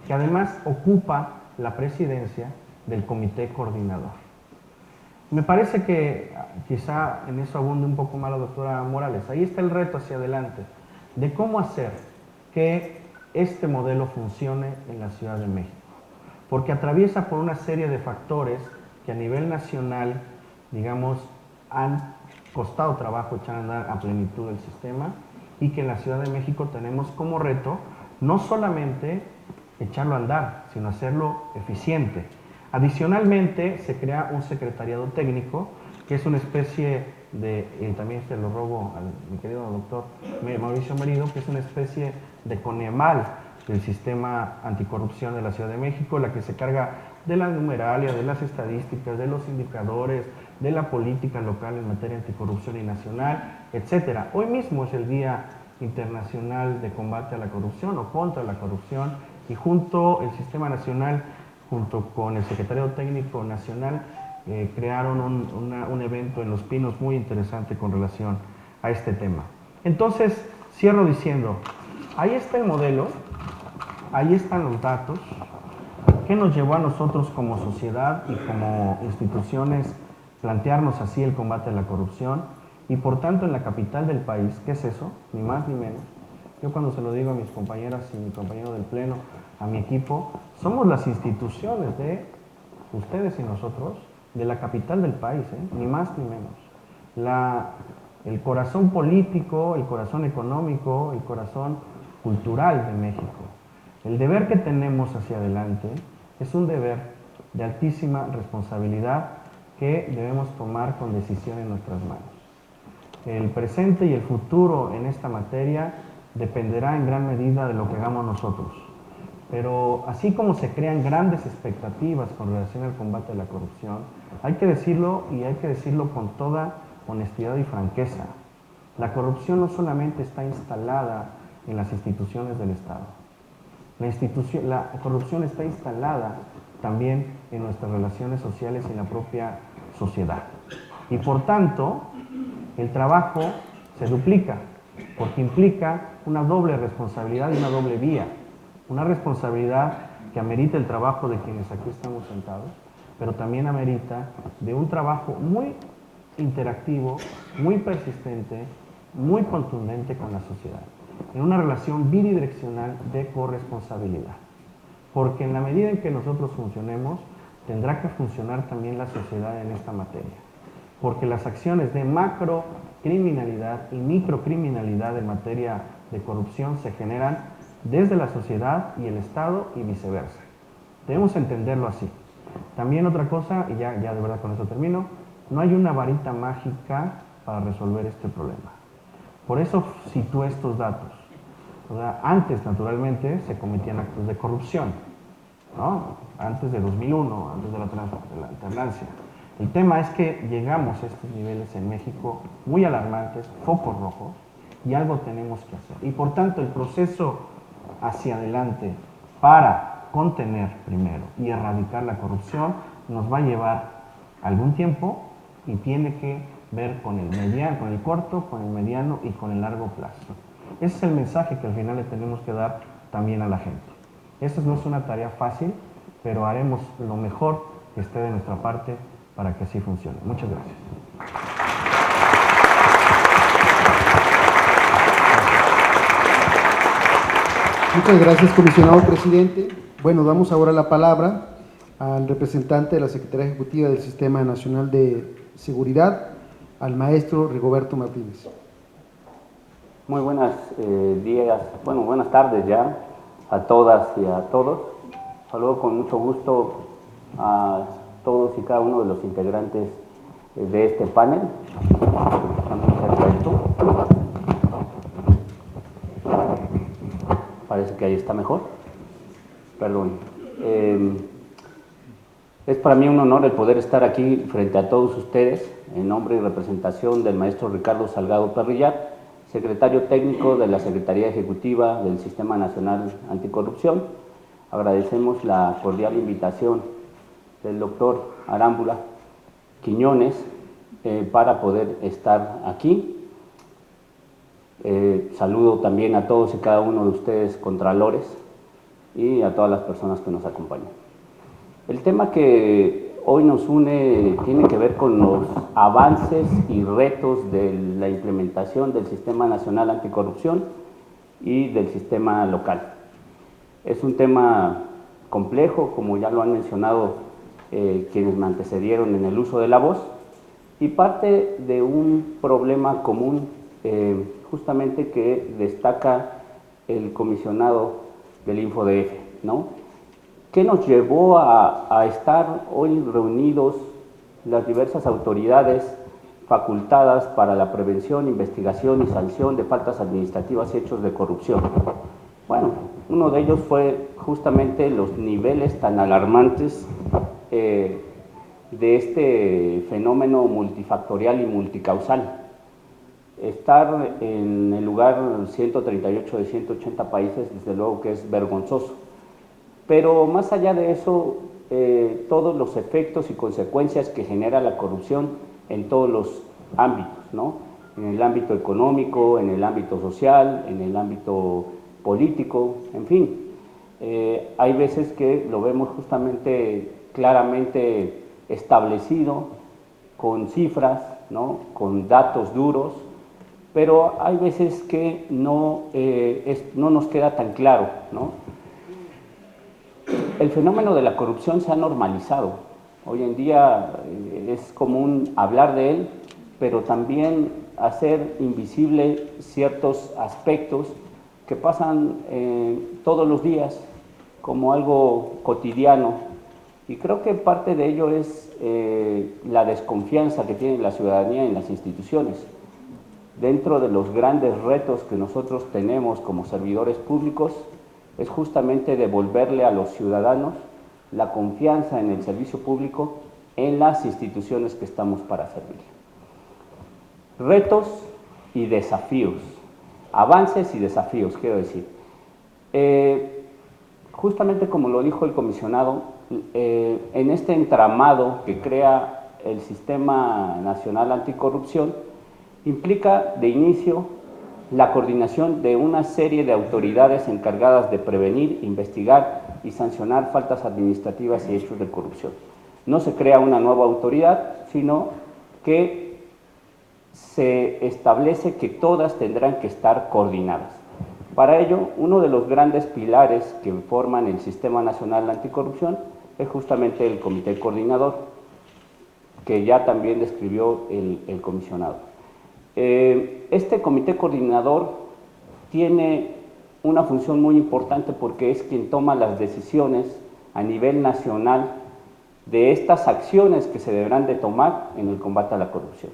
D: que además ocupa la presidencia del Comité Coordinador. Me parece que quizá en eso abunde un poco más la doctora Morales. Ahí está el reto hacia adelante de cómo hacer que este modelo funcione en la Ciudad de México, porque atraviesa por una serie de factores que a nivel nacional, digamos, han costado trabajo echar a andar a plenitud el sistema y que en la Ciudad de México tenemos como reto no solamente echarlo a andar, sino hacerlo eficiente. Adicionalmente, se crea un secretariado técnico que es una especie de, y también se lo robo al mi querido doctor Mauricio Merido, que es una especie de CONEMAL del sistema anticorrupción de la Ciudad de México, la que se carga de la numeralia, de las estadísticas, de los indicadores, de la política local en materia anticorrupción y nacional, etcétera. Hoy mismo es el Día Internacional de Combate a la Corrupción o contra la corrupción, y junto el Sistema Nacional, junto con el Secretario Técnico Nacional, crearon un evento en Los Pinos muy interesante con relación a este tema. Entonces, cierro diciendo, ahí está el modelo, ahí están los datos, ¿qué nos llevó a nosotros como sociedad y como instituciones plantearnos así el combate a la corrupción? Y por tanto en la capital del país, ¿qué es eso? Ni más ni menos. Yo cuando se lo digo a mis compañeras y mi compañero del Pleno, a mi equipo, somos las instituciones de ustedes y nosotros, de la capital del país, ni más ni menos. El corazón político, el corazón económico, el corazón cultural de México. El deber que tenemos hacia adelante es un deber de altísima responsabilidad que debemos tomar con decisión en nuestras manos. El presente y el futuro en esta materia dependerá en gran medida de lo que hagamos nosotros. Pero así como se crean grandes expectativas con relación al combate a la corrupción, hay que decirlo, y hay que decirlo con toda honestidad y franqueza. La corrupción no solamente está instalada en las instituciones del Estado. La corrupción está instalada también en nuestras relaciones sociales y en la propia sociedad. Y por tanto, el trabajo se duplica, porque implica una doble responsabilidad y una doble vía. Una responsabilidad que amerita el trabajo de quienes aquí estamos sentados, pero también amerita de un trabajo muy interactivo, muy persistente, muy contundente con la sociedad, en una relación bidireccional de corresponsabilidad. Porque en la medida en que nosotros funcionemos, tendrá que funcionar también la sociedad en esta materia. Porque las acciones de macrocriminalidad y microcriminalidad en materia de corrupción se generan desde la sociedad y el Estado y viceversa. Debemos entenderlo así. También otra cosa, y ya de verdad con eso termino, no hay una varita mágica para resolver este problema. Por eso cito estos datos. O sea, antes, naturalmente, se cometían actos de corrupción, ¿no? Antes de 2001, antes de la alternancia. El tema es que llegamos a estos niveles en México muy alarmantes, focos rojos, y algo tenemos que hacer. Y por tanto, el proceso hacia adelante para contener primero y erradicar la corrupción nos va a llevar algún tiempo y tiene que ver con el corto, con el mediano y con el largo plazo. Ese es el mensaje que al final le tenemos que dar también a la gente. Esta no es una tarea fácil, pero haremos lo mejor que esté de nuestra parte para que así funcione. Muchas gracias.
A: Muchas gracias, comisionado presidente. Bueno, damos ahora la palabra al representante de la Secretaría Ejecutiva del Sistema Nacional de Seguridad, al maestro Rigoberto Martínez.
E: Muy buenos días, buenas tardes ya a todas y a todos. Saludo con mucho gusto a todos y cada uno de los integrantes de este panel. Parece que ahí está mejor. Perdón. Es para mí un honor el poder estar aquí frente a todos ustedes en nombre y representación del maestro Ricardo Salgado Perrillat, secretario técnico de la Secretaría Ejecutiva del Sistema Nacional Anticorrupción. Agradecemos la cordial invitación del doctor Arámbula Quiñones para poder estar aquí. Saludo también a todos y cada uno de ustedes, contralores, y a todas las personas que nos acompañan. El tema que hoy nos une tiene que ver con los avances y retos de la implementación del Sistema Nacional Anticorrupción y del sistema local. Es un tema complejo, como ya lo han mencionado quienes me antecedieron en el uso de la voz, y parte de un problema común justamente que destaca el comisionado del InfoDF, ¿no? ¿Qué nos llevó a estar hoy reunidos las diversas autoridades facultadas para la prevención, investigación y sanción de faltas administrativas y hechos de corrupción. Bueno, uno de ellos fue justamente los niveles tan alarmantes de este fenómeno multifactorial y multicausal. Estar en el lugar 138 de 180 países, desde luego que es vergonzoso. Pero más allá de eso, todos los efectos y consecuencias que genera la corrupción en todos los ámbitos, ¿no? En el ámbito económico, en el ámbito social, en el ámbito político, en fin. Hay veces que lo vemos justamente claramente establecido con cifras, ¿no? Con datos duros, pero hay veces que no nos queda tan claro, ¿no? El fenómeno de la corrupción se ha normalizado. Hoy en día es común hablar de él, pero también hacer invisible ciertos aspectos que pasan todos los días como algo cotidiano. Y creo que parte de ello es la desconfianza que tiene la ciudadanía en las instituciones. Dentro de los grandes retos que nosotros tenemos como servidores públicos es justamente devolverle a los ciudadanos la confianza en el servicio público, en las instituciones que estamos para servir. Retos y desafíos, avances y desafíos, quiero decir. Justamente como lo dijo el comisionado, en este entramado que crea el Sistema Nacional Anticorrupción, implica de inicio la coordinación de una serie de autoridades encargadas de prevenir, investigar y sancionar faltas administrativas y hechos de corrupción. No se crea una nueva autoridad, sino que se establece que todas tendrán que estar coordinadas. Para ello, uno de los grandes pilares que forman el Sistema Nacional Anticorrupción es justamente el Comité Coordinador, que ya también describió el comisionado. Este Comité Coordinador tiene una función muy importante porque es quien toma las decisiones a nivel nacional de estas acciones que se deberán de tomar en el combate a la corrupción.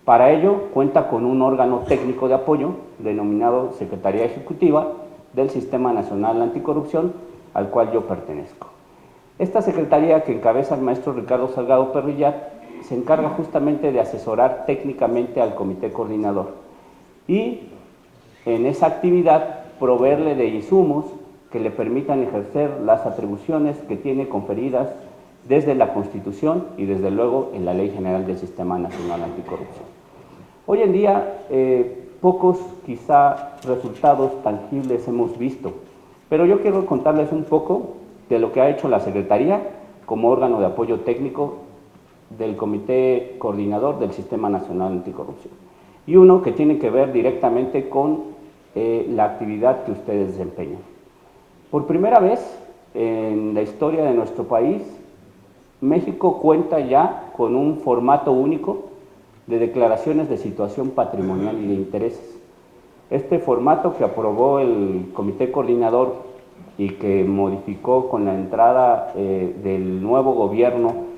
E: Para ello cuenta con un órgano técnico de apoyo denominado Secretaría Ejecutiva del Sistema Nacional Anticorrupción, al cual yo pertenezco. Esta secretaría, que encabeza el maestro Ricardo Salgado Perrillat, se encarga justamente de asesorar técnicamente al Comité Coordinador y en esa actividad proveerle de insumos que le permitan ejercer las atribuciones que tiene conferidas desde la Constitución y desde luego en la Ley General del Sistema Nacional Anticorrupción. Hoy en día pocos quizá resultados tangibles hemos visto, pero yo quiero contarles un poco de lo que ha hecho la Secretaría como órgano de apoyo técnico del Comité Coordinador del Sistema Nacional Anticorrupción. Y uno que tiene que ver directamente con la actividad que ustedes desempeñan. Por primera vez en la historia de nuestro país, México cuenta ya con un formato único de declaraciones de situación patrimonial y de intereses. Este formato que aprobó el Comité Coordinador y que modificó con la entrada del nuevo gobierno,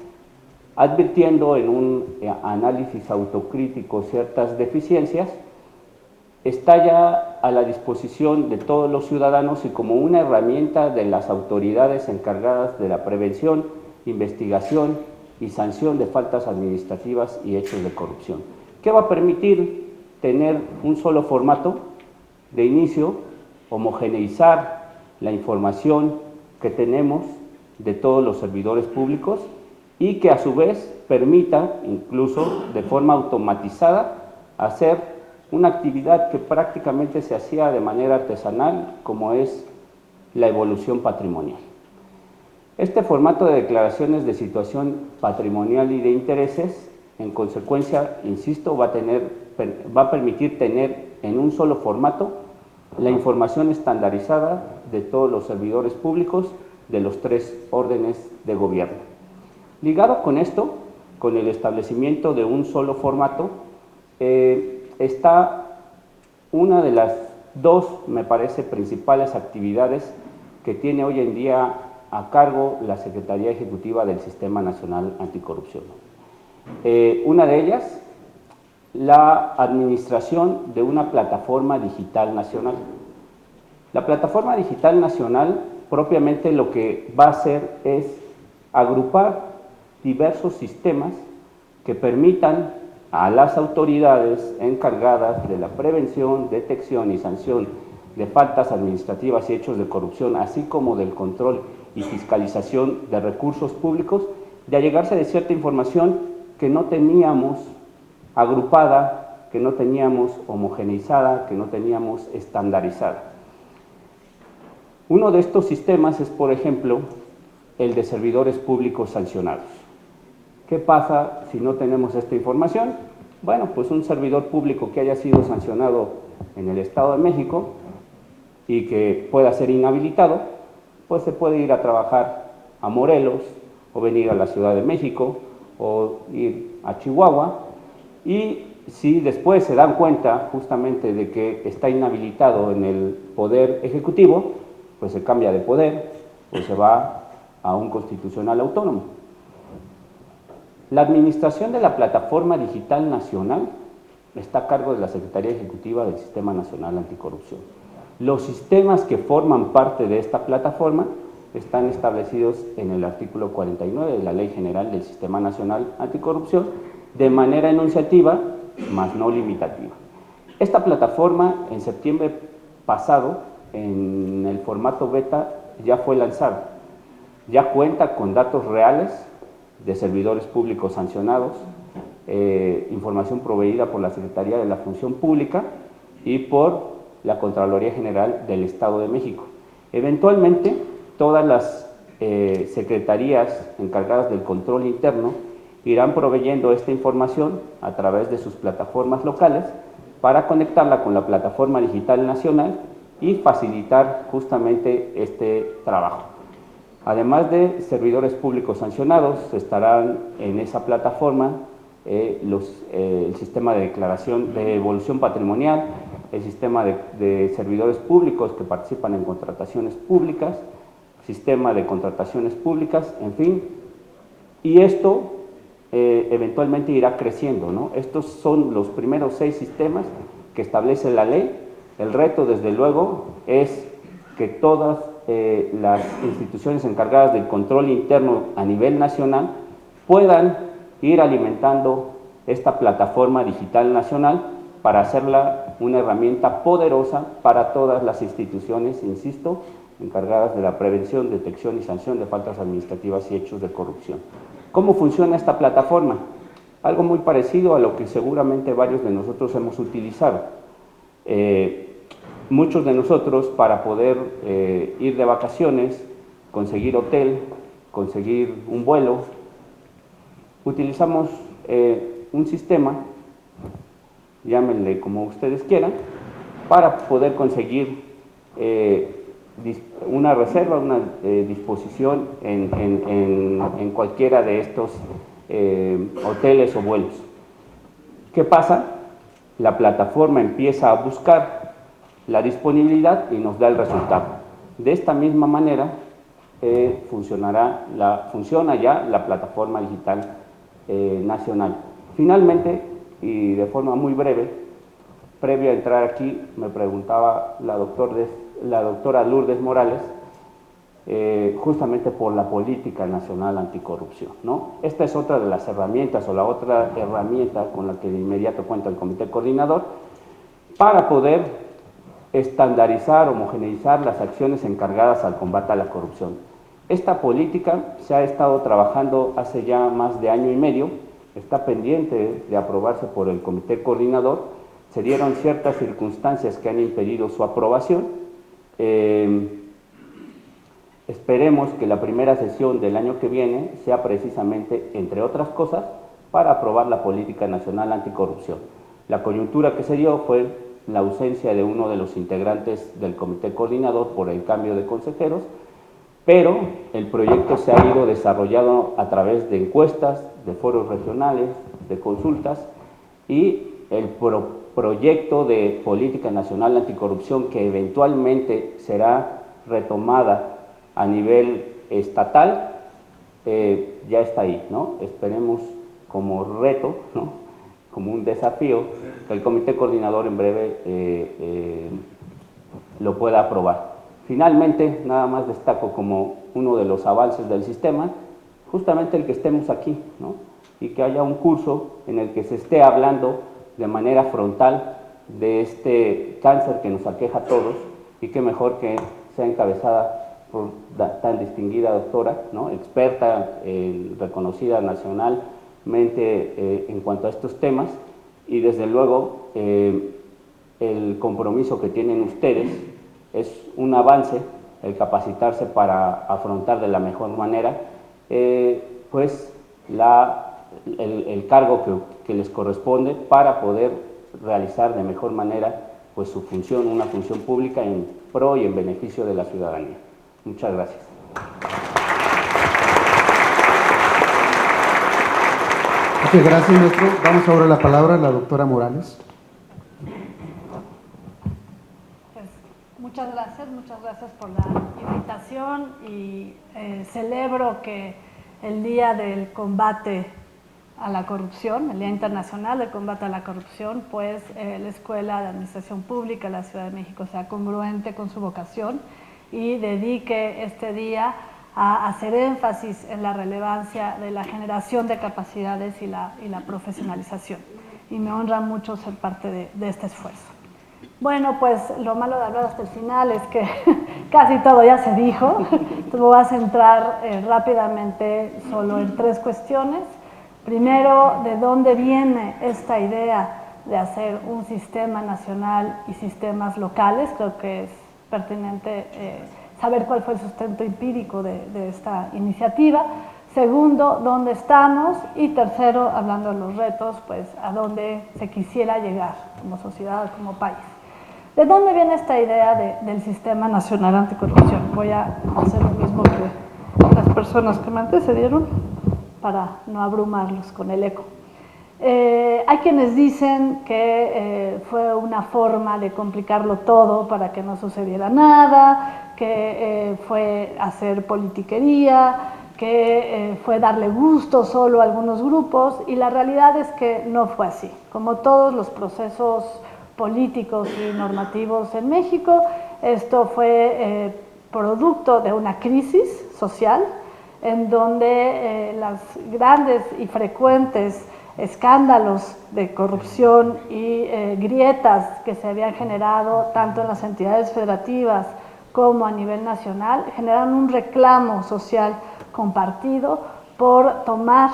E: advirtiendo en un análisis autocrítico ciertas deficiencias, está ya a la disposición de todos los ciudadanos y como una herramienta de las autoridades encargadas de la prevención, investigación y sanción de faltas administrativas y hechos de corrupción. ¿Qué va a permitir? Tener un solo formato de inicio, homogeneizar la información que tenemos de todos los servidores públicos y que a su vez permita, incluso de forma automatizada, hacer una actividad que prácticamente se hacía de manera artesanal, como es la evolución patrimonial. Este formato de declaraciones de situación patrimonial y de intereses, en consecuencia, insisto, va a permitir tener en un solo formato la información estandarizada de todos los servidores públicos de los 3 órdenes de gobierno. Ligado con esto, con el establecimiento de un solo formato, está una de las 2, me parece, principales actividades que tiene hoy en día a cargo la Secretaría Ejecutiva del Sistema Nacional Anticorrupción. Una de ellas, la administración de una plataforma digital nacional. La plataforma digital nacional propiamente lo que va a hacer es agrupar diversos sistemas que permitan a las autoridades encargadas de la prevención, detección y sanción de faltas administrativas y hechos de corrupción, así como del control y fiscalización de recursos públicos, de allegarse de cierta información que no teníamos agrupada, que no teníamos homogeneizada, que no teníamos estandarizada. Uno de estos sistemas es, por ejemplo, el de servidores públicos sancionados. ¿Qué pasa si no tenemos esta información? Bueno, pues un servidor público que haya sido sancionado en el Estado de México y que pueda ser inhabilitado, pues se puede ir a trabajar a Morelos o venir a la Ciudad de México o ir a Chihuahua, y si después se dan cuenta justamente de que está inhabilitado en el Poder Ejecutivo, pues se cambia de poder o se va a un constitucional autónomo. La administración de la Plataforma Digital Nacional está a cargo de la Secretaría Ejecutiva del Sistema Nacional Anticorrupción. Los sistemas que forman parte de esta plataforma están establecidos en el artículo 49 de la Ley General del Sistema Nacional Anticorrupción de manera enunciativa, más no limitativa. Esta plataforma en septiembre pasado, en el formato beta, ya fue lanzada. Ya cuenta con datos reales de servidores públicos sancionados, información proveída por la Secretaría de la Función Pública y por la Contraloría General del Estado de México. Eventualmente, todas las secretarías encargadas del control interno irán proveyendo esta información a través de sus plataformas locales para conectarla con la Plataforma Digital Nacional y facilitar justamente este trabajo. Además de servidores públicos sancionados, estarán en esa plataforma el sistema de declaración de evolución patrimonial, el sistema de servidores públicos que participan en contrataciones públicas, sistema de contrataciones públicas, en fin, y esto eventualmente irá creciendo, ¿no? Estos son los primeros 6 sistemas que establece la ley. El reto, desde luego, es que todas las instituciones encargadas del control interno a nivel nacional puedan ir alimentando esta plataforma digital nacional para hacerla una herramienta poderosa para todas las instituciones, insisto, encargadas de la prevención, detección y sanción de faltas administrativas y hechos de corrupción. ¿Cómo funciona esta plataforma? Algo muy parecido a lo que seguramente varios de nosotros hemos utilizado. Muchos de nosotros, para poder ir de vacaciones, conseguir hotel, conseguir un vuelo, utilizamos un sistema, llámenle como ustedes quieran, para poder conseguir una reserva, una disposición en cualquiera de estos hoteles o vuelos. ¿Qué pasa? La plataforma empieza a buscar la disponibilidad y nos da el resultado. De esta misma manera funciona ya la plataforma digital nacional. Finalmente, y de forma muy breve, previo a entrar aquí, me preguntaba la doctora Lourdes Morales, justamente por la política nacional anticorrupción, ¿no? Esta es otra de las herramientas, o la otra herramienta con la que de inmediato cuenta el Comité Coordinador, para poder estandarizar, homogeneizar las acciones encargadas al combate a la corrupción. Esta política se ha estado trabajando hace ya más de año y medio, está pendiente de aprobarse por el Comité Coordinador. Se dieron ciertas circunstancias que han impedido su aprobación. Esperemos que la primera sesión del año que viene sea precisamente, entre otras cosas, para aprobar la política nacional anticorrupción. La coyuntura que se dio fue la ausencia de uno de los integrantes del Comité Coordinador por el cambio de consejeros, pero el proyecto se ha ido desarrollando a través de encuestas, de foros regionales, de consultas, y el proyecto de política nacional anticorrupción, que eventualmente será retomada a nivel estatal, ya está ahí, ¿no? Esperemos como reto, ¿no?, como un desafío, que el comité coordinador en breve lo pueda aprobar. Finalmente, nada más destaco como uno de los avances del sistema, justamente el que estemos aquí, ¿no?, y que haya un curso en el que se esté hablando de manera frontal de este cáncer que nos aqueja a todos, y que mejor que sea encabezada por tan distinguida doctora, ¿no?, experta, reconocida nacionalmente en cuanto a estos temas, y desde luego el compromiso que tienen ustedes es un avance, el capacitarse para afrontar de la mejor manera pues el cargo que les corresponde para poder realizar de mejor manera pues su función, una función pública en pro y en beneficio de la ciudadanía. Muchas gracias.
A: Muchas gracias, maestro. Vamos ahora a la palabra a la doctora Morales.
F: Pues, muchas gracias por la invitación y celebro que el Día del Combate a la Corrupción, el Día Internacional del Combate a la Corrupción, pues la Escuela de Administración Pública de la Ciudad de México sea congruente con su vocación y dedique este día a hacer énfasis en la relevancia de la generación de capacidades y la profesionalización. Y me honra mucho ser parte de este esfuerzo. Bueno, pues lo malo de hablar hasta el final es que casi todo ya se dijo. Entonces me voy a centrar rápidamente solo en 3 cuestiones. Primero, ¿de dónde viene esta idea de hacer un sistema nacional y sistemas locales? Creo que es pertinente saber cuál fue el sustento empírico de esta iniciativa. Segundo, ¿dónde estamos? Y tercero, hablando de los retos, pues a dónde se quisiera llegar como sociedad, como país. ¿De dónde viene esta idea del Sistema Nacional Anticorrupción? Voy a hacer lo mismo que las personas que me antecedieron para no abrumarlos con el eco. Hay quienes dicen que fue una forma de complicarlo todo para que no sucediera nada, que fue hacer politiquería, que fue darle gusto solo a algunos grupos, y la realidad es que no fue así. Como todos los procesos políticos y normativos en México, esto fue producto de una crisis social en donde las grandes y frecuentes escándalos de corrupción y grietas que se habían generado tanto en las entidades federativas como a nivel nacional generaron un reclamo social compartido por tomar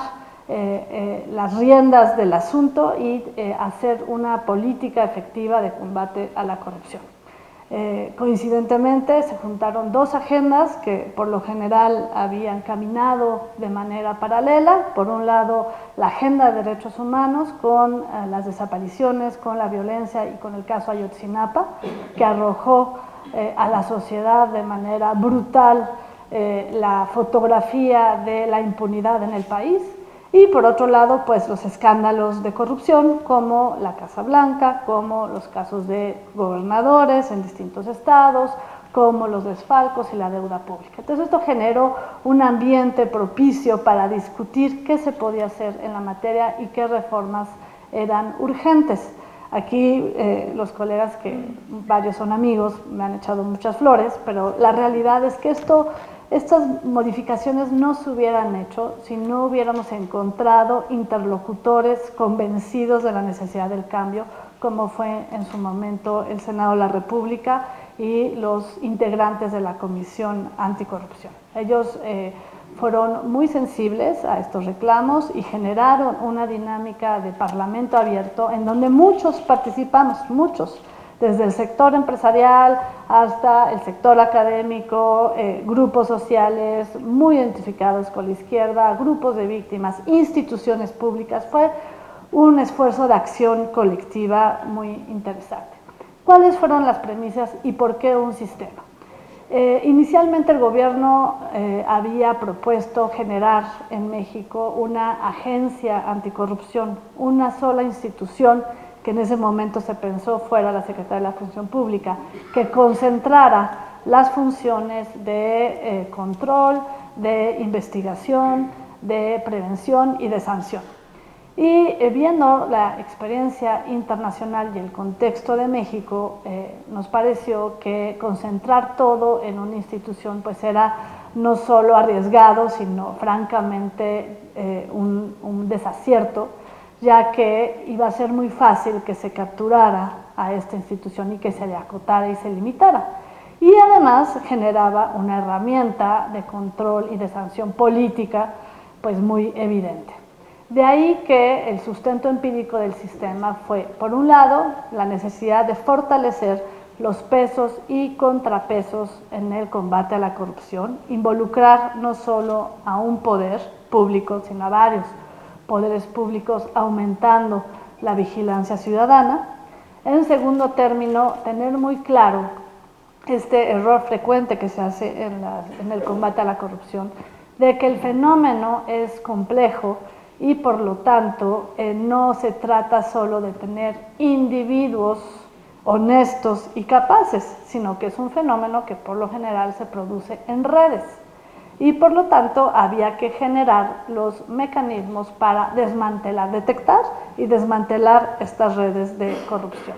F: las riendas del asunto y hacer una política efectiva de combate a la corrupción. Coincidentemente se juntaron 2 agendas que por lo general habían caminado de manera paralela. Por un lado, la agenda de derechos humanos con las desapariciones, con la violencia y con el caso Ayotzinapa, que arrojó a la sociedad de manera brutal la fotografía de la impunidad en el país. Y por otro lado, pues los escándalos de corrupción como la Casa Blanca, como los casos de gobernadores en distintos estados, como los desfalcos y la deuda pública. Entonces esto generó un ambiente propicio para discutir qué se podía hacer en la materia y qué reformas eran urgentes. Aquí los colegas, que varios son amigos, me han echado muchas flores, pero la realidad es que estas modificaciones no se hubieran hecho si no hubiéramos encontrado interlocutores convencidos de la necesidad del cambio, como fue en su momento el Senado de la República y los integrantes de la Comisión Anticorrupción. Ellos fueron muy sensibles a estos reclamos y generaron una dinámica de parlamento abierto en donde muchos participamos, muchos, desde el sector empresarial hasta el sector académico, grupos sociales muy identificados con la izquierda, grupos de víctimas, instituciones públicas. Fue un esfuerzo de acción colectiva muy interesante. ¿Cuáles fueron las premisas y por qué un sistema? Inicialmente el gobierno había propuesto generar en México una agencia anticorrupción, una sola institución que en ese momento se pensó fuera la Secretaría de la Función Pública, que concentrara las funciones de control, de investigación, de prevención y de sanción. Y viendo la experiencia internacional y el contexto de México, nos pareció que concentrar todo en una institución pues era no solo arriesgado, sino francamente un desacierto, ya que iba a ser muy fácil que se capturara a esta institución y que se le acotara y se limitara. Y además generaba una herramienta de control y de sanción política pues muy evidente. De ahí que el sustento empírico del sistema fue, por un lado, la necesidad de fortalecer los pesos y contrapesos en el combate a la corrupción, involucrar no solo a un poder público, sino a varios poderes públicos, aumentando la vigilancia ciudadana. En segundo término, tener muy claro este error frecuente que se hace en el combate a la corrupción, de que el fenómeno es complejo y por lo tanto no se trata solo de tener individuos honestos y capaces, sino que es un fenómeno que por lo general se produce en redes y por lo tanto había que generar los mecanismos para desmantelar, detectar y desmantelar estas redes de corrupción.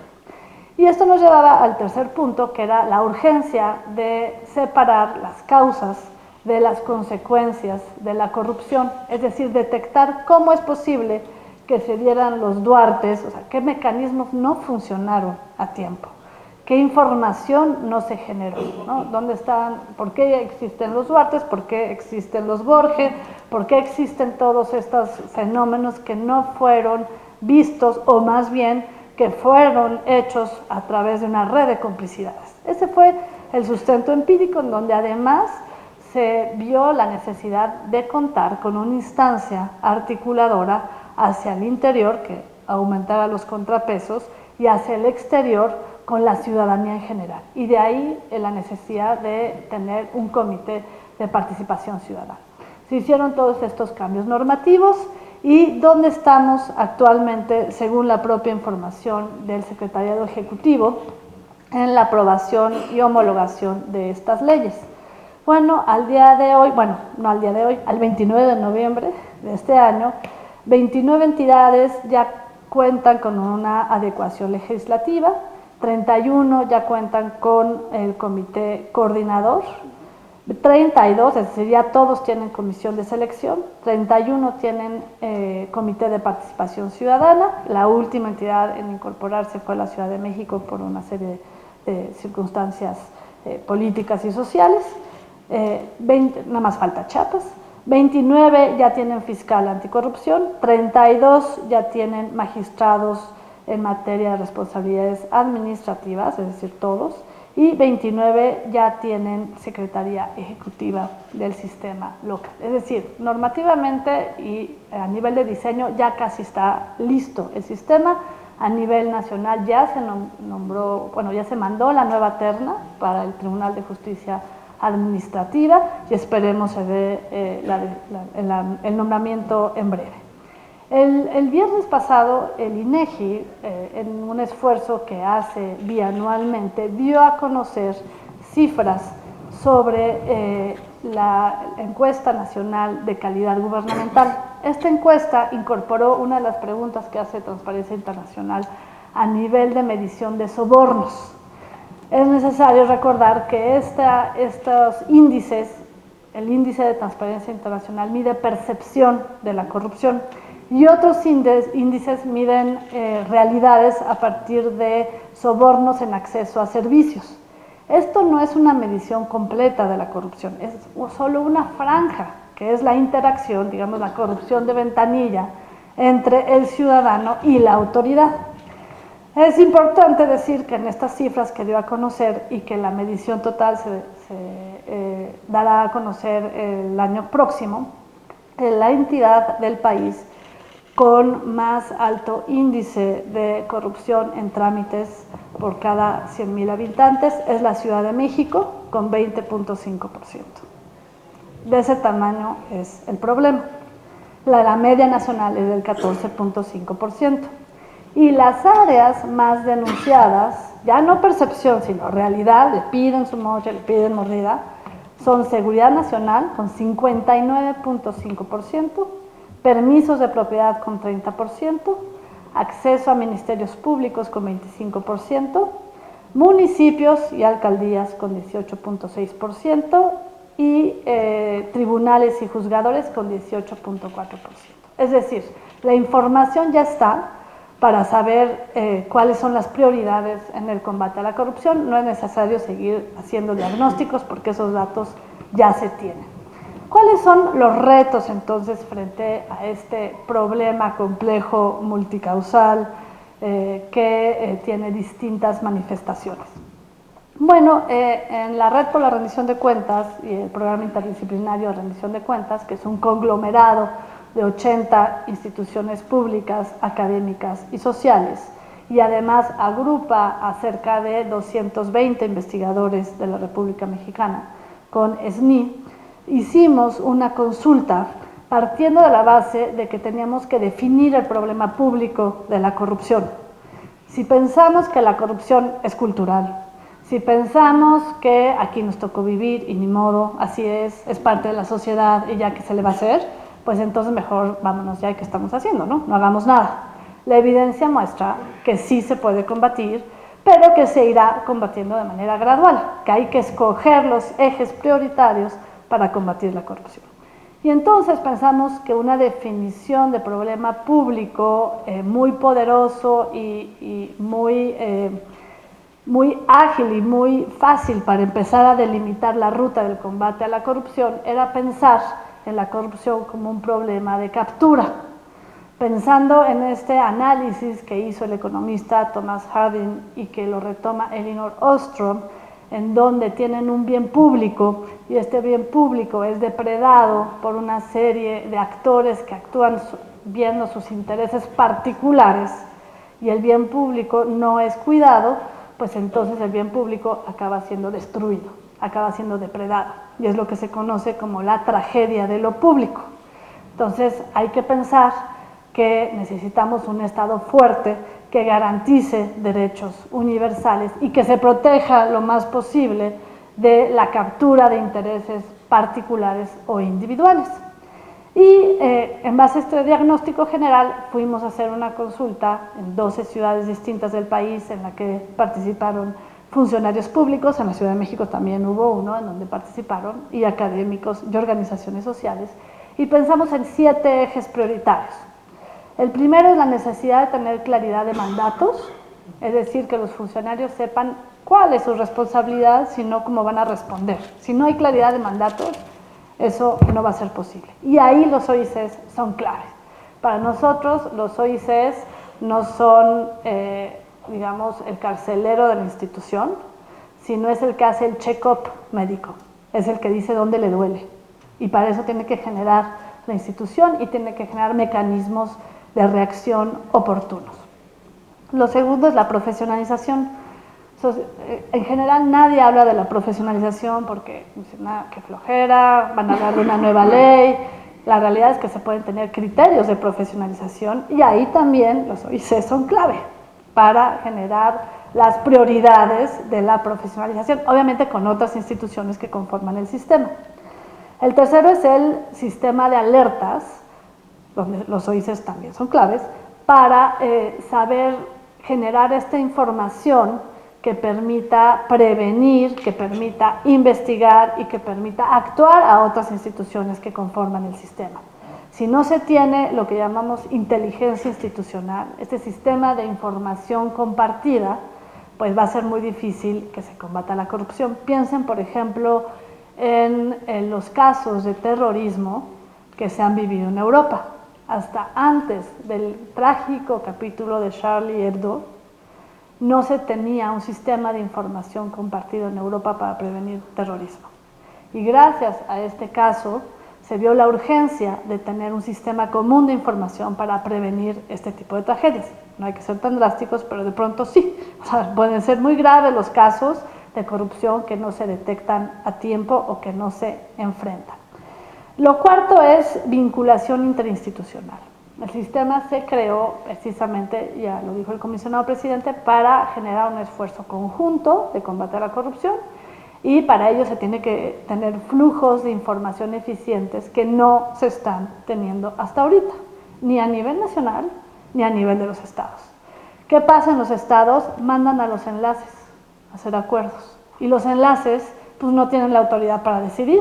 F: Y esto nos llevaba al tercer punto, que era la urgencia de separar las causas de las consecuencias de la corrupción, es decir, detectar cómo es posible que se dieran los Duartes, o sea, qué mecanismos no funcionaron a tiempo, qué información no se generó, ¿no? ¿Dónde están? ¿Por qué existen los Duartes? ¿Por qué existen los Borges? ¿Por qué existen todos estos fenómenos que no fueron vistos o más bien que fueron hechos a través de una red de complicidades? Ese fue el sustento empírico, en donde además se vio la necesidad de contar con una instancia articuladora hacia el interior que aumentara los contrapesos y hacia el exterior con la ciudadanía en general. Y de ahí la necesidad de tener un comité de participación ciudadana. Se hicieron todos estos cambios normativos y ¿dónde estamos actualmente según la propia información del Secretariado Ejecutivo en la aprobación y homologación de estas leyes? Bueno, al día de hoy, bueno, no al día de hoy, al 29 de noviembre de este año, 29 entidades ya cuentan con una adecuación legislativa, 31 ya cuentan con el comité coordinador, 32, es decir, ya todos tienen comisión de selección, 31 tienen comité de participación ciudadana, la última entidad en incorporarse fue la Ciudad de México por una serie de circunstancias políticas y sociales. 20, nada más falta Chiapas, 29 ya tienen fiscal anticorrupción, 32 ya tienen magistrados en materia de responsabilidades administrativas, es decir, todos, y 29 ya tienen secretaría ejecutiva del sistema local. Es decir, normativamente y a nivel de diseño ya casi está listo el sistema. A nivel nacional ya se nombró, bueno, ya se mandó la nueva terna para el Tribunal de Justicia Administrativa y esperemos se dé el nombramiento en breve. El viernes pasado el INEGI, en un esfuerzo que hace bianualmente, dio a conocer cifras sobre la encuesta nacional de calidad gubernamental. Esta encuesta incorporó una de las preguntas que hace Transparencia Internacional a nivel de medición de sobornos. Es necesario recordar que estos índices, el índice de Transparencia Internacional mide percepción de la corrupción y otros índices miden realidades a partir de sobornos en acceso a servicios. Esto no es una medición completa de la corrupción, es solo una franja, que es la interacción, digamos la corrupción de ventanilla entre el ciudadano y la autoridad. Es importante decir que en estas cifras que dio a conocer y que la medición total se dará a conocer el año próximo, la entidad del país con más alto índice de corrupción en trámites por cada 100,000 habitantes es la Ciudad de México, con 20.5%. De ese tamaño es el problema. La media nacional es del 14.5%. Y las áreas más denunciadas, ya no percepción, sino realidad, le piden su moche, le piden mordida, son seguridad nacional con 59.5%, permisos de propiedad con 30%, acceso a ministerios públicos con 25%, municipios y alcaldías con 18.6% y tribunales y juzgadores con 18.4%. Es decir, la información ya está para saber cuáles son las prioridades en el combate a la corrupción. No es necesario seguir haciendo diagnósticos porque esos datos ya se tienen. ¿Cuáles son los retos entonces frente a este problema complejo, multicausal, que tiene distintas manifestaciones? Bueno, en la Red por la Rendición de Cuentas y el Programa Interdisciplinario de Rendición de Cuentas, que es un conglomerado de 80 instituciones públicas, académicas y sociales, y además agrupa a cerca de 220 investigadores de la República Mexicana con SNI, hicimos una consulta partiendo de la base de que teníamos que definir el problema público de la corrupción. Si pensamos que la corrupción es cultural, si pensamos que aquí nos tocó vivir y ni modo, así es parte de la sociedad y ya que se le va a hacer, pues entonces mejor vámonos ya, ¿qué estamos haciendo? No hagamos nada. La evidencia muestra que sí se puede combatir, pero que se irá combatiendo de manera gradual, que hay que escoger los ejes prioritarios para combatir la corrupción. Y entonces pensamos que una definición de problema público muy poderoso y muy ágil y muy fácil para empezar a delimitar la ruta del combate a la corrupción era pensar en la corrupción como un problema de captura. Pensando en este análisis que hizo el economista Thomas Harding y que lo retoma Elinor Ostrom, en donde tienen un bien público y este bien público es depredado por una serie de actores que actúan viendo sus intereses particulares y el bien público no es cuidado, pues entonces el bien público acaba siendo destruido, acaba siendo depredado y es lo que se conoce como la tragedia de lo público. Entonces hay que pensar que necesitamos un Estado fuerte que garantice derechos universales y que se proteja lo más posible de la captura de intereses particulares o individuales. Y en base a este diagnóstico general fuimos a hacer una consulta en 12 ciudades distintas del país en la que participaron funcionarios públicos, en la Ciudad de México también hubo uno en donde participaron, y académicos y organizaciones sociales, y pensamos en 7 ejes prioritarios. El primero es la necesidad de tener claridad de mandatos, es decir, que los funcionarios sepan cuál es su responsabilidad, sino cómo van a responder. Si no hay claridad de mandatos, eso no va a ser posible. Y ahí los OICs son claves. Para nosotros, los OICs no son, digamos, el carcelero de la institución, sino es el que hace el check-up médico, es el que dice dónde le duele. Y para eso tiene que generar la institución y tiene que generar mecanismos de reacción oportunos. Lo segundo es la profesionalización. En general nadie habla de la profesionalización porque dicen, qué flojera, van a hablar de una nueva ley. La realidad es que se pueden tener criterios de profesionalización y ahí también los OIC son clave para generar las prioridades de la profesionalización, obviamente con otras instituciones que conforman el sistema. El tercero es el sistema de alertas, donde los OICs también son claves, para saber generar esta información que permita prevenir, que permita investigar y que permita actuar a otras instituciones que conforman el sistema. Si no se tiene lo que llamamos inteligencia institucional, este sistema de información compartida, pues va a ser muy difícil que se combata la corrupción. Piensen, por ejemplo, en los casos de terrorismo que se han vivido en Europa. Hasta antes del trágico capítulo de Charlie Hebdo, no se tenía un sistema de información compartido en Europa para prevenir terrorismo. Y gracias a este caso se vio la urgencia de tener un sistema común de información para prevenir este tipo de tragedias. No hay que ser tan drásticos, pero de pronto sí. O sea, pueden ser muy graves los casos de corrupción que no se detectan a tiempo o que no se enfrentan. Lo cuarto es vinculación interinstitucional. El sistema se creó precisamente, ya lo dijo el comisionado presidente, para generar un esfuerzo conjunto de combate a la corrupción y para ello se tiene que tener flujos de información eficientes que no se están teniendo hasta ahorita, ni a nivel nacional ni a nivel de los estados. ¿Qué pasa en los estados? Mandan a los enlaces a hacer acuerdos y los enlaces pues no tienen la autoridad para decidir.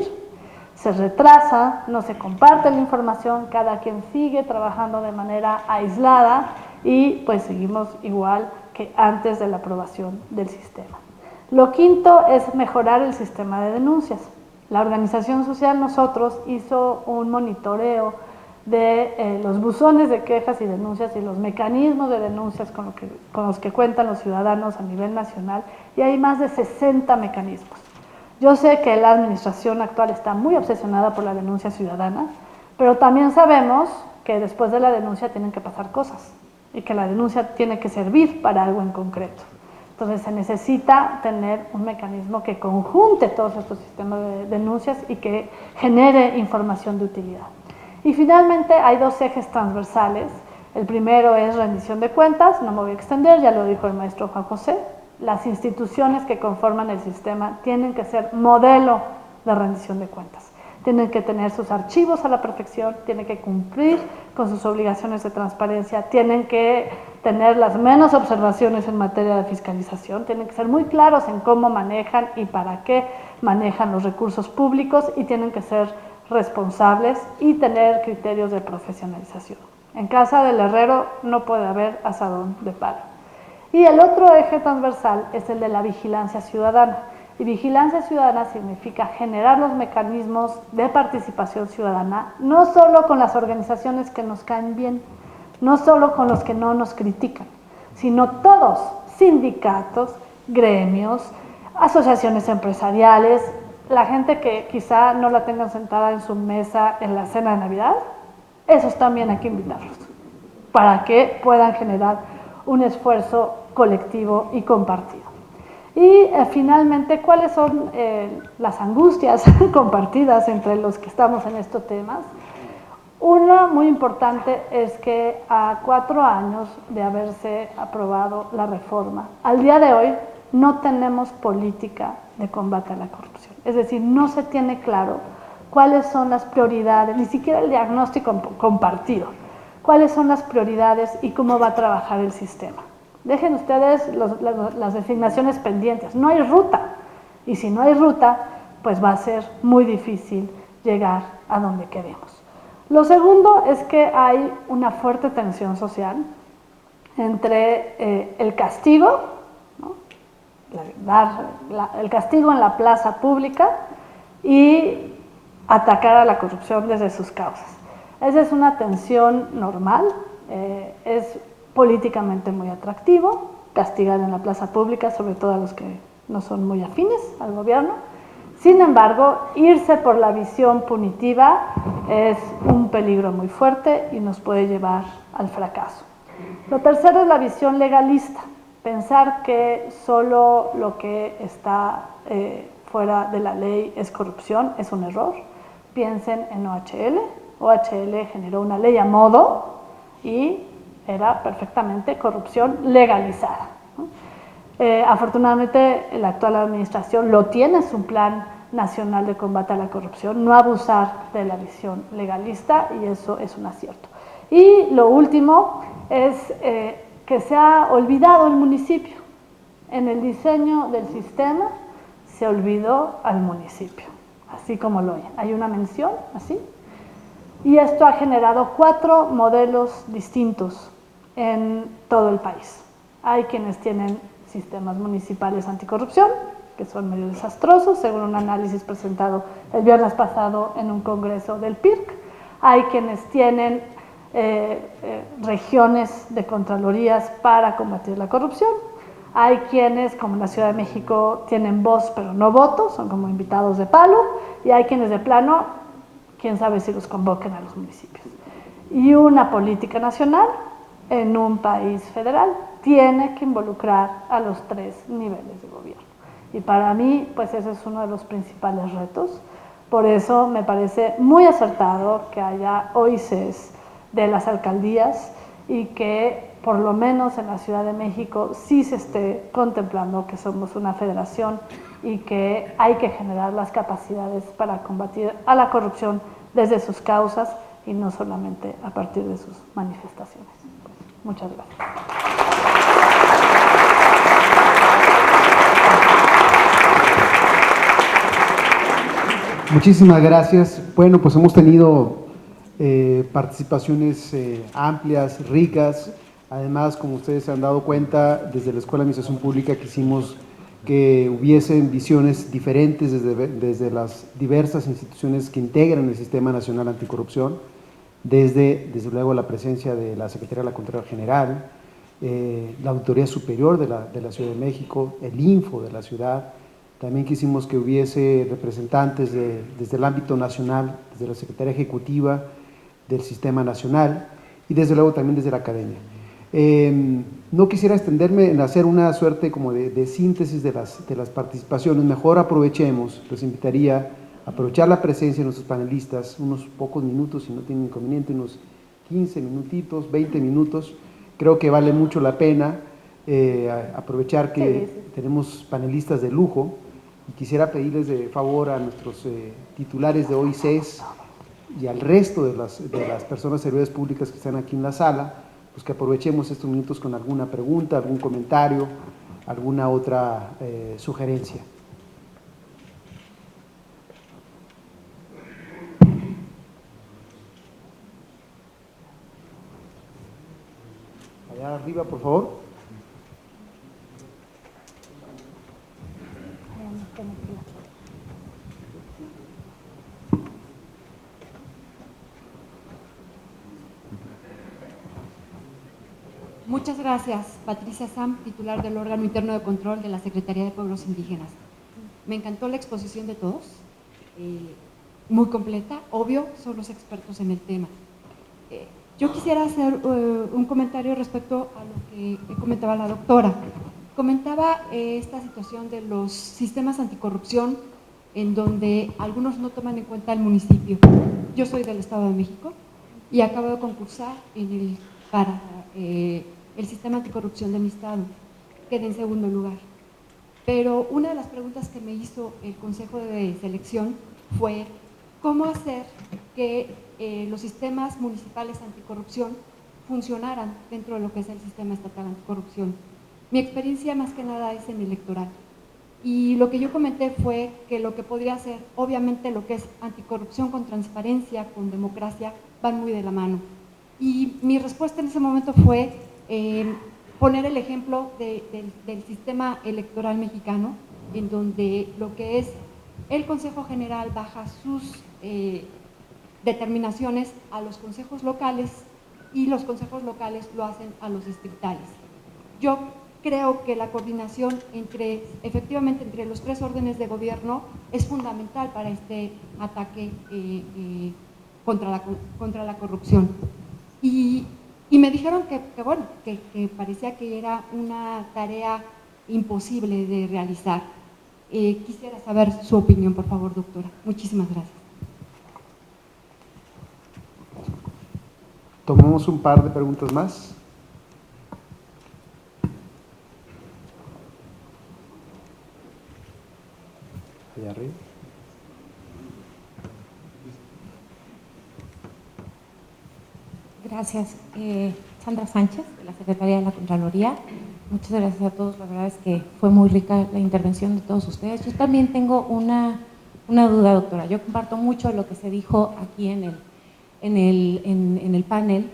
F: Se retrasa, no se comparte la información, cada quien sigue trabajando de manera aislada y pues seguimos igual que antes de la aprobación del sistema. Lo quinto es mejorar el sistema de denuncias. La organización social Nosotros hizo un monitoreo de los buzones de quejas y denuncias y los mecanismos de denuncias con los que cuentan los ciudadanos a nivel nacional, y hay más de 60 mecanismos. Yo sé que la administración actual está muy obsesionada por la denuncia ciudadana, pero también sabemos que después de la denuncia tienen que pasar cosas y que la denuncia tiene que servir para algo en concreto. Entonces se necesita tener un mecanismo que conjunte todos estos sistemas de denuncias y que genere información de utilidad. Y finalmente hay dos ejes transversales. El primero es rendición de cuentas, no me voy a extender, ya lo dijo el maestro Juan José. Las instituciones que conforman el sistema tienen que ser modelo de rendición de cuentas. Tienen que tener sus archivos a la perfección, tienen que cumplir con sus obligaciones de transparencia, tienen que tener las menos observaciones en materia de fiscalización, tienen que ser muy claros en cómo manejan y para qué manejan los recursos públicos y tienen que ser responsables y tener criterios de profesionalización. En casa del herrero no puede haber asadón de palo. Y el otro eje transversal es el de la vigilancia ciudadana. Y vigilancia ciudadana significa generar los mecanismos de participación ciudadana, no solo con las organizaciones que nos caen bien, no solo con los que no nos critican, sino todos, sindicatos, gremios, asociaciones empresariales, la gente que quizá no la tengan sentada en su mesa en la cena de Navidad, esos también hay que invitarlos, para que puedan generar un esfuerzo colectivo y compartido. Y finalmente, ¿cuáles son las angustias compartidas entre los que estamos en estos temas? Una muy importante es que a 4 años de haberse aprobado la reforma, al día de hoy no tenemos política de combate a la corrupción. Es decir, no se tiene claro cuáles son las prioridades, ni siquiera el diagnóstico compartido, cuáles son las prioridades y cómo va a trabajar el sistema. Dejen ustedes las designaciones pendientes, no hay ruta, y si no hay ruta, pues va a ser muy difícil llegar a donde queremos. Lo segundo es que hay una fuerte tensión social entre el castigo, ¿no? El castigo en la plaza pública y atacar a la corrupción desde sus causas. Esa es una tensión normal, es políticamente muy atractivo castigar en la plaza pública, sobre todo a los que no son muy afines al gobierno. Sin embargo, irse por la visión punitiva es un peligro muy fuerte y nos puede llevar al fracaso. Lo tercero es la visión legalista. Pensar que solo lo que está fuera de la ley es corrupción es un error. Piensen en OHL. OHL generó una ley a modo y era perfectamente corrupción legalizada, ¿no? Afortunadamente, la actual administración lo tiene en su plan nacional de combate a la corrupción, no abusar de la visión legalista, y eso es un acierto. Y lo último es que se ha olvidado el municipio. En el diseño del sistema se olvidó al municipio, así como lo oyen. Hay una mención así, y esto ha generado 4 modelos distintos en todo el país. Hay quienes tienen sistemas municipales anticorrupción, que son medio desastrosos, según un análisis presentado el viernes pasado en un congreso del PIRC. Hay quienes tienen regiones de contralorías para combatir la corrupción. Hay quienes, como en la Ciudad de México, tienen voz pero no voto, son como invitados de palo, y hay quienes de plano, quién sabe si los convoquen a los municipios. Y una política nacional en un país federal tiene que involucrar a los 3 niveles de gobierno. Y para mí, pues ese es uno de los principales retos. Por eso me parece muy acertado que haya OICs de las alcaldías y que por lo menos en la Ciudad de México, sí se esté contemplando que somos una federación y que hay que generar las capacidades para combatir a la corrupción desde sus causas y no solamente a partir de sus manifestaciones. Muchas gracias.
A: Muchísimas gracias. Bueno, pues hemos tenido participaciones amplias, ricas. Además, como ustedes se han dado cuenta, desde la Escuela de Administración Pública quisimos que hubiesen visiones diferentes desde las diversas instituciones que integran el Sistema Nacional Anticorrupción, desde luego la presencia de la Secretaría de la Contraloría General, la Auditoría Superior de la Ciudad de México, el INFO de la ciudad. También quisimos que hubiese representantes desde el ámbito nacional, desde la Secretaría Ejecutiva del Sistema Nacional y desde luego también desde la academia. No quisiera extenderme en hacer una suerte como de síntesis de las participaciones, mejor aprovechemos, les invitaría a aprovechar la presencia de nuestros panelistas, unos pocos minutos, si no tienen inconveniente, unos 15 minutitos, 20 minutos, creo que vale mucho la pena aprovechar que tenemos panelistas de lujo. Y quisiera pedirles de favor a nuestros titulares de OICES y al resto de las personas servidores públicas que están aquí en la sala, pues que aprovechemos estos minutos con alguna pregunta, algún comentario, alguna otra sugerencia. Allá arriba, por favor.
G: Muchas gracias, Patricia Sam, titular del órgano interno de control de la Secretaría de Pueblos Indígenas. Me encantó la exposición de todos, muy completa, obvio, son los expertos en el tema. Yo quisiera hacer un comentario respecto a lo que comentaba la doctora. Comentaba esta situación de los sistemas anticorrupción en donde algunos no toman en cuenta el municipio. Yo soy del Estado de México y acabo de concursar para el sistema anticorrupción de mi estado, quedé en segundo lugar. Pero una de las preguntas que me hizo el Consejo de Selección fue cómo hacer que los sistemas municipales anticorrupción funcionaran dentro de lo que es el sistema estatal anticorrupción. Mi experiencia más que nada es en electoral. Y lo que yo comenté fue que lo que podría hacer, obviamente lo que es anticorrupción con transparencia, con democracia, van muy de la mano. Y mi respuesta en ese momento fue poner el ejemplo del sistema electoral mexicano, en donde lo que es el Consejo General baja sus determinaciones a los consejos locales y los consejos locales lo hacen a los distritales. Yo creo que la coordinación efectivamente entre los tres órdenes de gobierno es fundamental para este ataque contra la corrupción. Y me dijeron que parecía que era una tarea imposible de realizar. Quisiera saber su opinión, por favor, doctora. Muchísimas gracias.
A: Tomamos un par de preguntas más. Allá arriba.
H: Gracias. Sandra Sánchez, de la Secretaría de la Contraloría. Muchas gracias a todos. La verdad es que fue muy rica la intervención de todos ustedes. Yo también tengo una duda, doctora. Yo comparto mucho lo que se dijo aquí en el panel.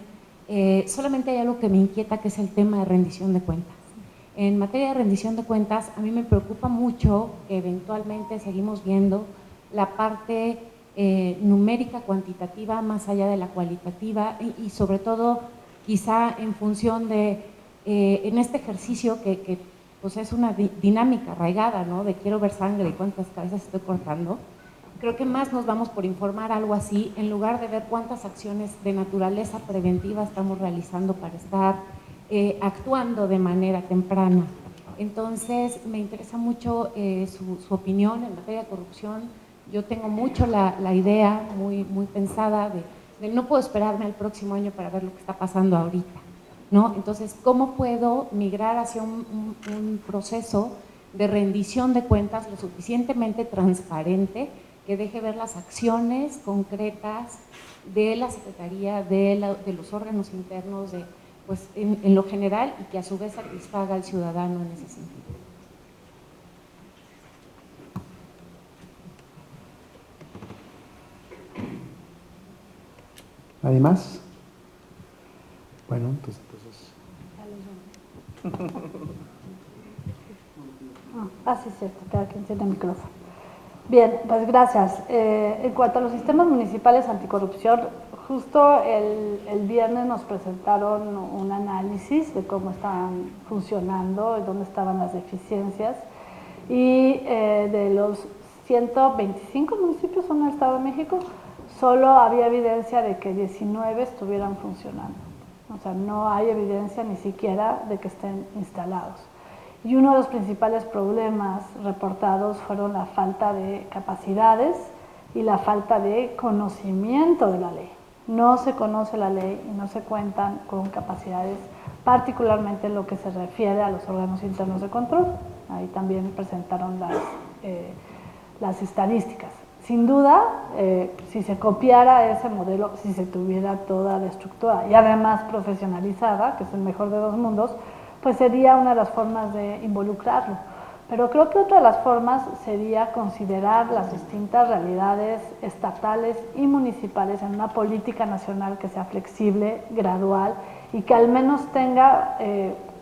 H: Solamente hay algo que me inquieta, que es el tema de rendición de cuentas. En materia de rendición de cuentas, a mí me preocupa mucho que eventualmente seguimos viendo la parte numérica, cuantitativa, más allá de la cualitativa y sobre todo quizá en función de, en este ejercicio que pues es una dinámica arraigada, ¿no? De quiero ver sangre y cuántas cabezas estoy cortando. Creo que más nos vamos por informar algo así, en lugar de ver cuántas acciones de naturaleza preventiva estamos realizando para estar actuando de manera temprana. Entonces, me interesa mucho su opinión en materia de corrupción. Yo tengo mucho la idea muy pensada de no puedo esperarme al próximo año para ver lo que está pasando ahorita. ¿no? Entonces, ¿cómo puedo migrar hacia un proceso de rendición de cuentas lo suficientemente transparente que deje ver las acciones concretas de la Secretaría, de los órganos internos, pues, en lo general, y que a su vez satisfaga al ciudadano en ese sentido?
A: ¿Nadie más? Bueno, entonces
F: sí, cierto, cada quien tiene el micrófono. Bien, pues gracias. En cuanto a los sistemas municipales anticorrupción, justo el viernes nos presentaron un análisis de cómo estaban funcionando, dónde estaban las deficiencias, y de los 125 municipios en el Estado de México, solo había evidencia de que 19 estuvieran funcionando. O sea, no hay evidencia ni siquiera de que estén instalados. Y uno de los principales problemas reportados fueron la falta de capacidades y la falta de conocimiento de la ley. No se conoce la ley y no se cuentan con capacidades, particularmente en lo que se refiere a los órganos internos de control. Ahí también presentaron las estadísticas. Sin duda, si se copiara ese modelo, si se tuviera toda la estructura y además profesionalizada, que es el mejor de dos mundos, pues sería una de las formas de involucrarlo. Pero creo que otra de las formas sería considerar las distintas realidades estatales y municipales en una política nacional que sea flexible, gradual y que al menos tenga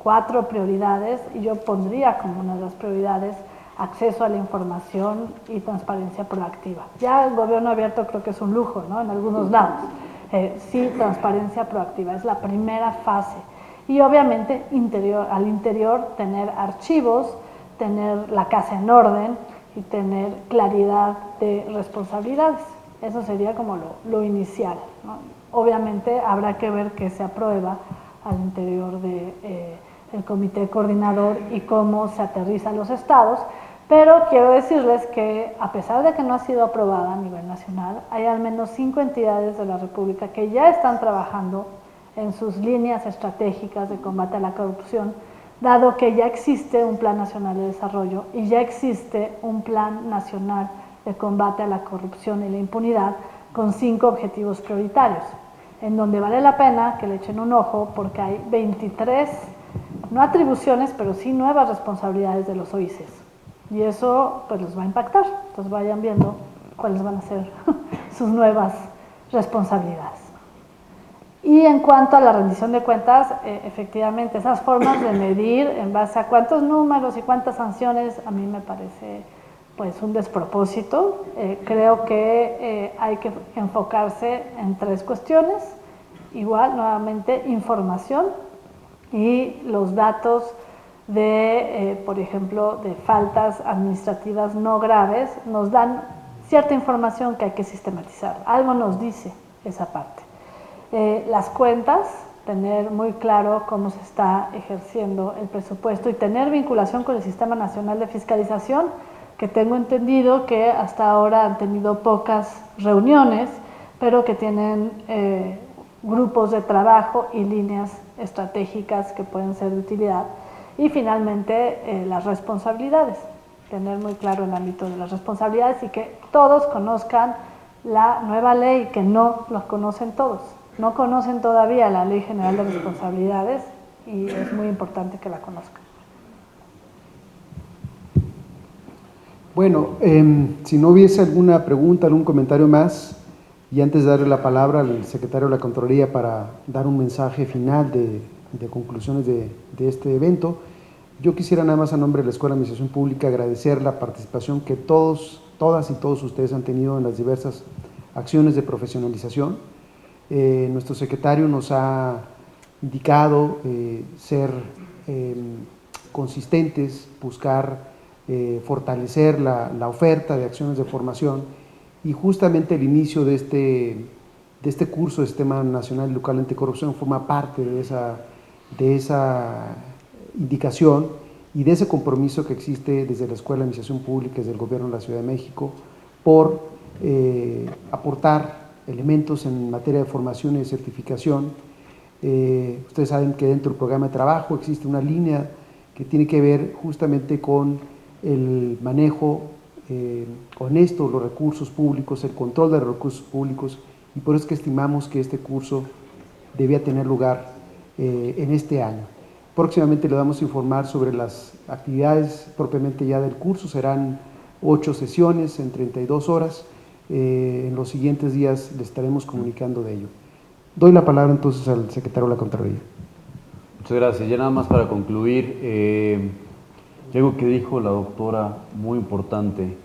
F: 4 prioridades, y yo pondría como una de las prioridades acceso a la información y transparencia proactiva. Ya el gobierno abierto creo que es un lujo, ¿no? En algunos lados. Sí, transparencia proactiva, es la primera fase. Y obviamente al interior tener archivos, tener la casa en orden y tener claridad de responsabilidades. Eso sería como lo inicial, ¿no? Obviamente habrá que ver qué se aprueba al interior del comité coordinador y cómo se aterriza a los estados, pero quiero decirles que a pesar de que no ha sido aprobada a nivel nacional, hay al menos 5 entidades de la República que ya están trabajando en sus líneas estratégicas de combate a la corrupción, dado que ya existe un Plan Nacional de Desarrollo y ya existe un Plan Nacional de Combate a la Corrupción y la Impunidad con 5 objetivos prioritarios, en donde vale la pena que le echen un ojo porque hay 23, no atribuciones, pero sí nuevas responsabilidades de los OICES. Y eso pues los va a impactar, entonces vayan viendo cuáles van a ser sus nuevas responsabilidades. Y en cuanto a la rendición de cuentas, efectivamente, esas formas de medir en base a cuántos números y cuántas sanciones, a mí me parece pues un despropósito. Creo que hay que enfocarse en 3 cuestiones. Igual, nuevamente, información y los datos de, por ejemplo, de faltas administrativas no graves, nos dan cierta información que hay que sistematizar. Algo nos dice esa parte. Las cuentas, tener muy claro cómo se está ejerciendo el presupuesto y tener vinculación con el Sistema Nacional de Fiscalización, que tengo entendido que hasta ahora han tenido pocas reuniones, pero que tienen grupos de trabajo y líneas estratégicas que pueden ser de utilidad. Y finalmente, las responsabilidades, tener muy claro el ámbito de las responsabilidades y que todos conozcan la nueva ley, que no los conocen todos. No conocen todavía la Ley General de Responsabilidades y es muy importante que la conozcan.
A: Bueno, si no hubiese alguna pregunta, algún comentario más, y antes de darle la palabra al secretario de la Contraloría para dar un mensaje final de conclusiones de este evento, yo quisiera nada más a nombre de la Escuela de Administración Pública agradecer la participación que todas y todos ustedes han tenido en las diversas acciones de profesionalización. Nuestro secretario nos ha indicado ser consistentes, buscar fortalecer la oferta de acciones de formación, y justamente el inicio de este curso de Sistema Nacional y Local Anticorrupción forma parte de esa indicación y de ese compromiso que existe desde la Escuela de Administración Pública, desde el Gobierno de la Ciudad de México, por aportar elementos en materia de formación y de certificación Ustedes saben que dentro del programa de trabajo existe una línea que tiene que ver justamente con el manejo honesto de los recursos públicos, el control de los recursos públicos, y por eso es que estimamos que este curso debía tener lugar en este año. Próximamente le vamos a informar sobre las actividades propiamente ya del curso. Serán 8 sesiones en 32 horas. En los siguientes días le estaremos comunicando de ello. Doy la palabra entonces al secretario de la Contraloría.
B: Muchas gracias. Ya nada más para concluir, algo que dijo la doctora, muy importante.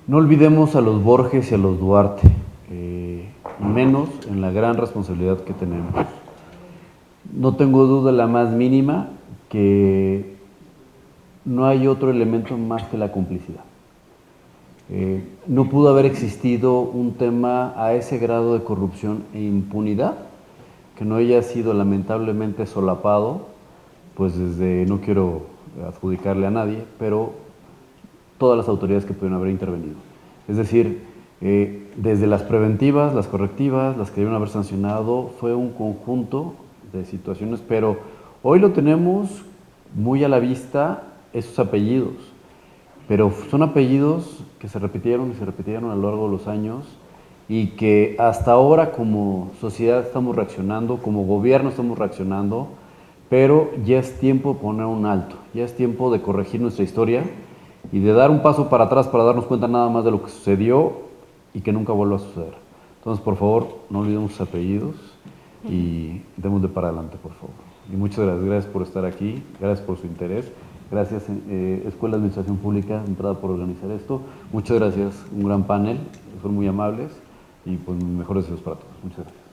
B: No olvidemos a los Borges y a los Duarte, menos en la gran responsabilidad que tenemos. No tengo duda la más mínima que no hay otro elemento más que la complicidad. No pudo haber existido un tema a ese grado de corrupción e impunidad que no haya sido lamentablemente solapado, pues desde, no quiero adjudicarle a nadie, pero todas las autoridades que pudieron haber intervenido. Es decir, desde las preventivas, las correctivas, las que debieron haber sancionado, fue un conjunto de situaciones, pero hoy lo tenemos muy a la vista, esos apellidos, pero son apellidos que se repitieron y se repitieron a lo largo de los años y que hasta ahora como sociedad estamos reaccionando, como gobierno estamos reaccionando, pero ya es tiempo de poner un alto, ya es tiempo de corregir nuestra historia y de dar un paso para atrás para darnos cuenta nada más de lo que sucedió y que nunca vuelva a suceder. Entonces, por favor, no olvidemos sus apellidos y démosle para adelante, por favor. Y muchas gracias, gracias por estar aquí, gracias por su interés, gracias Escuela de Administración Pública, entrada por organizar esto. Muchas gracias, un gran panel, fueron muy amables y pues mis mejores deseos para todos. Muchas gracias.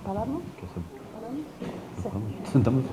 F: ¿Pararnos?
B: Sentamos.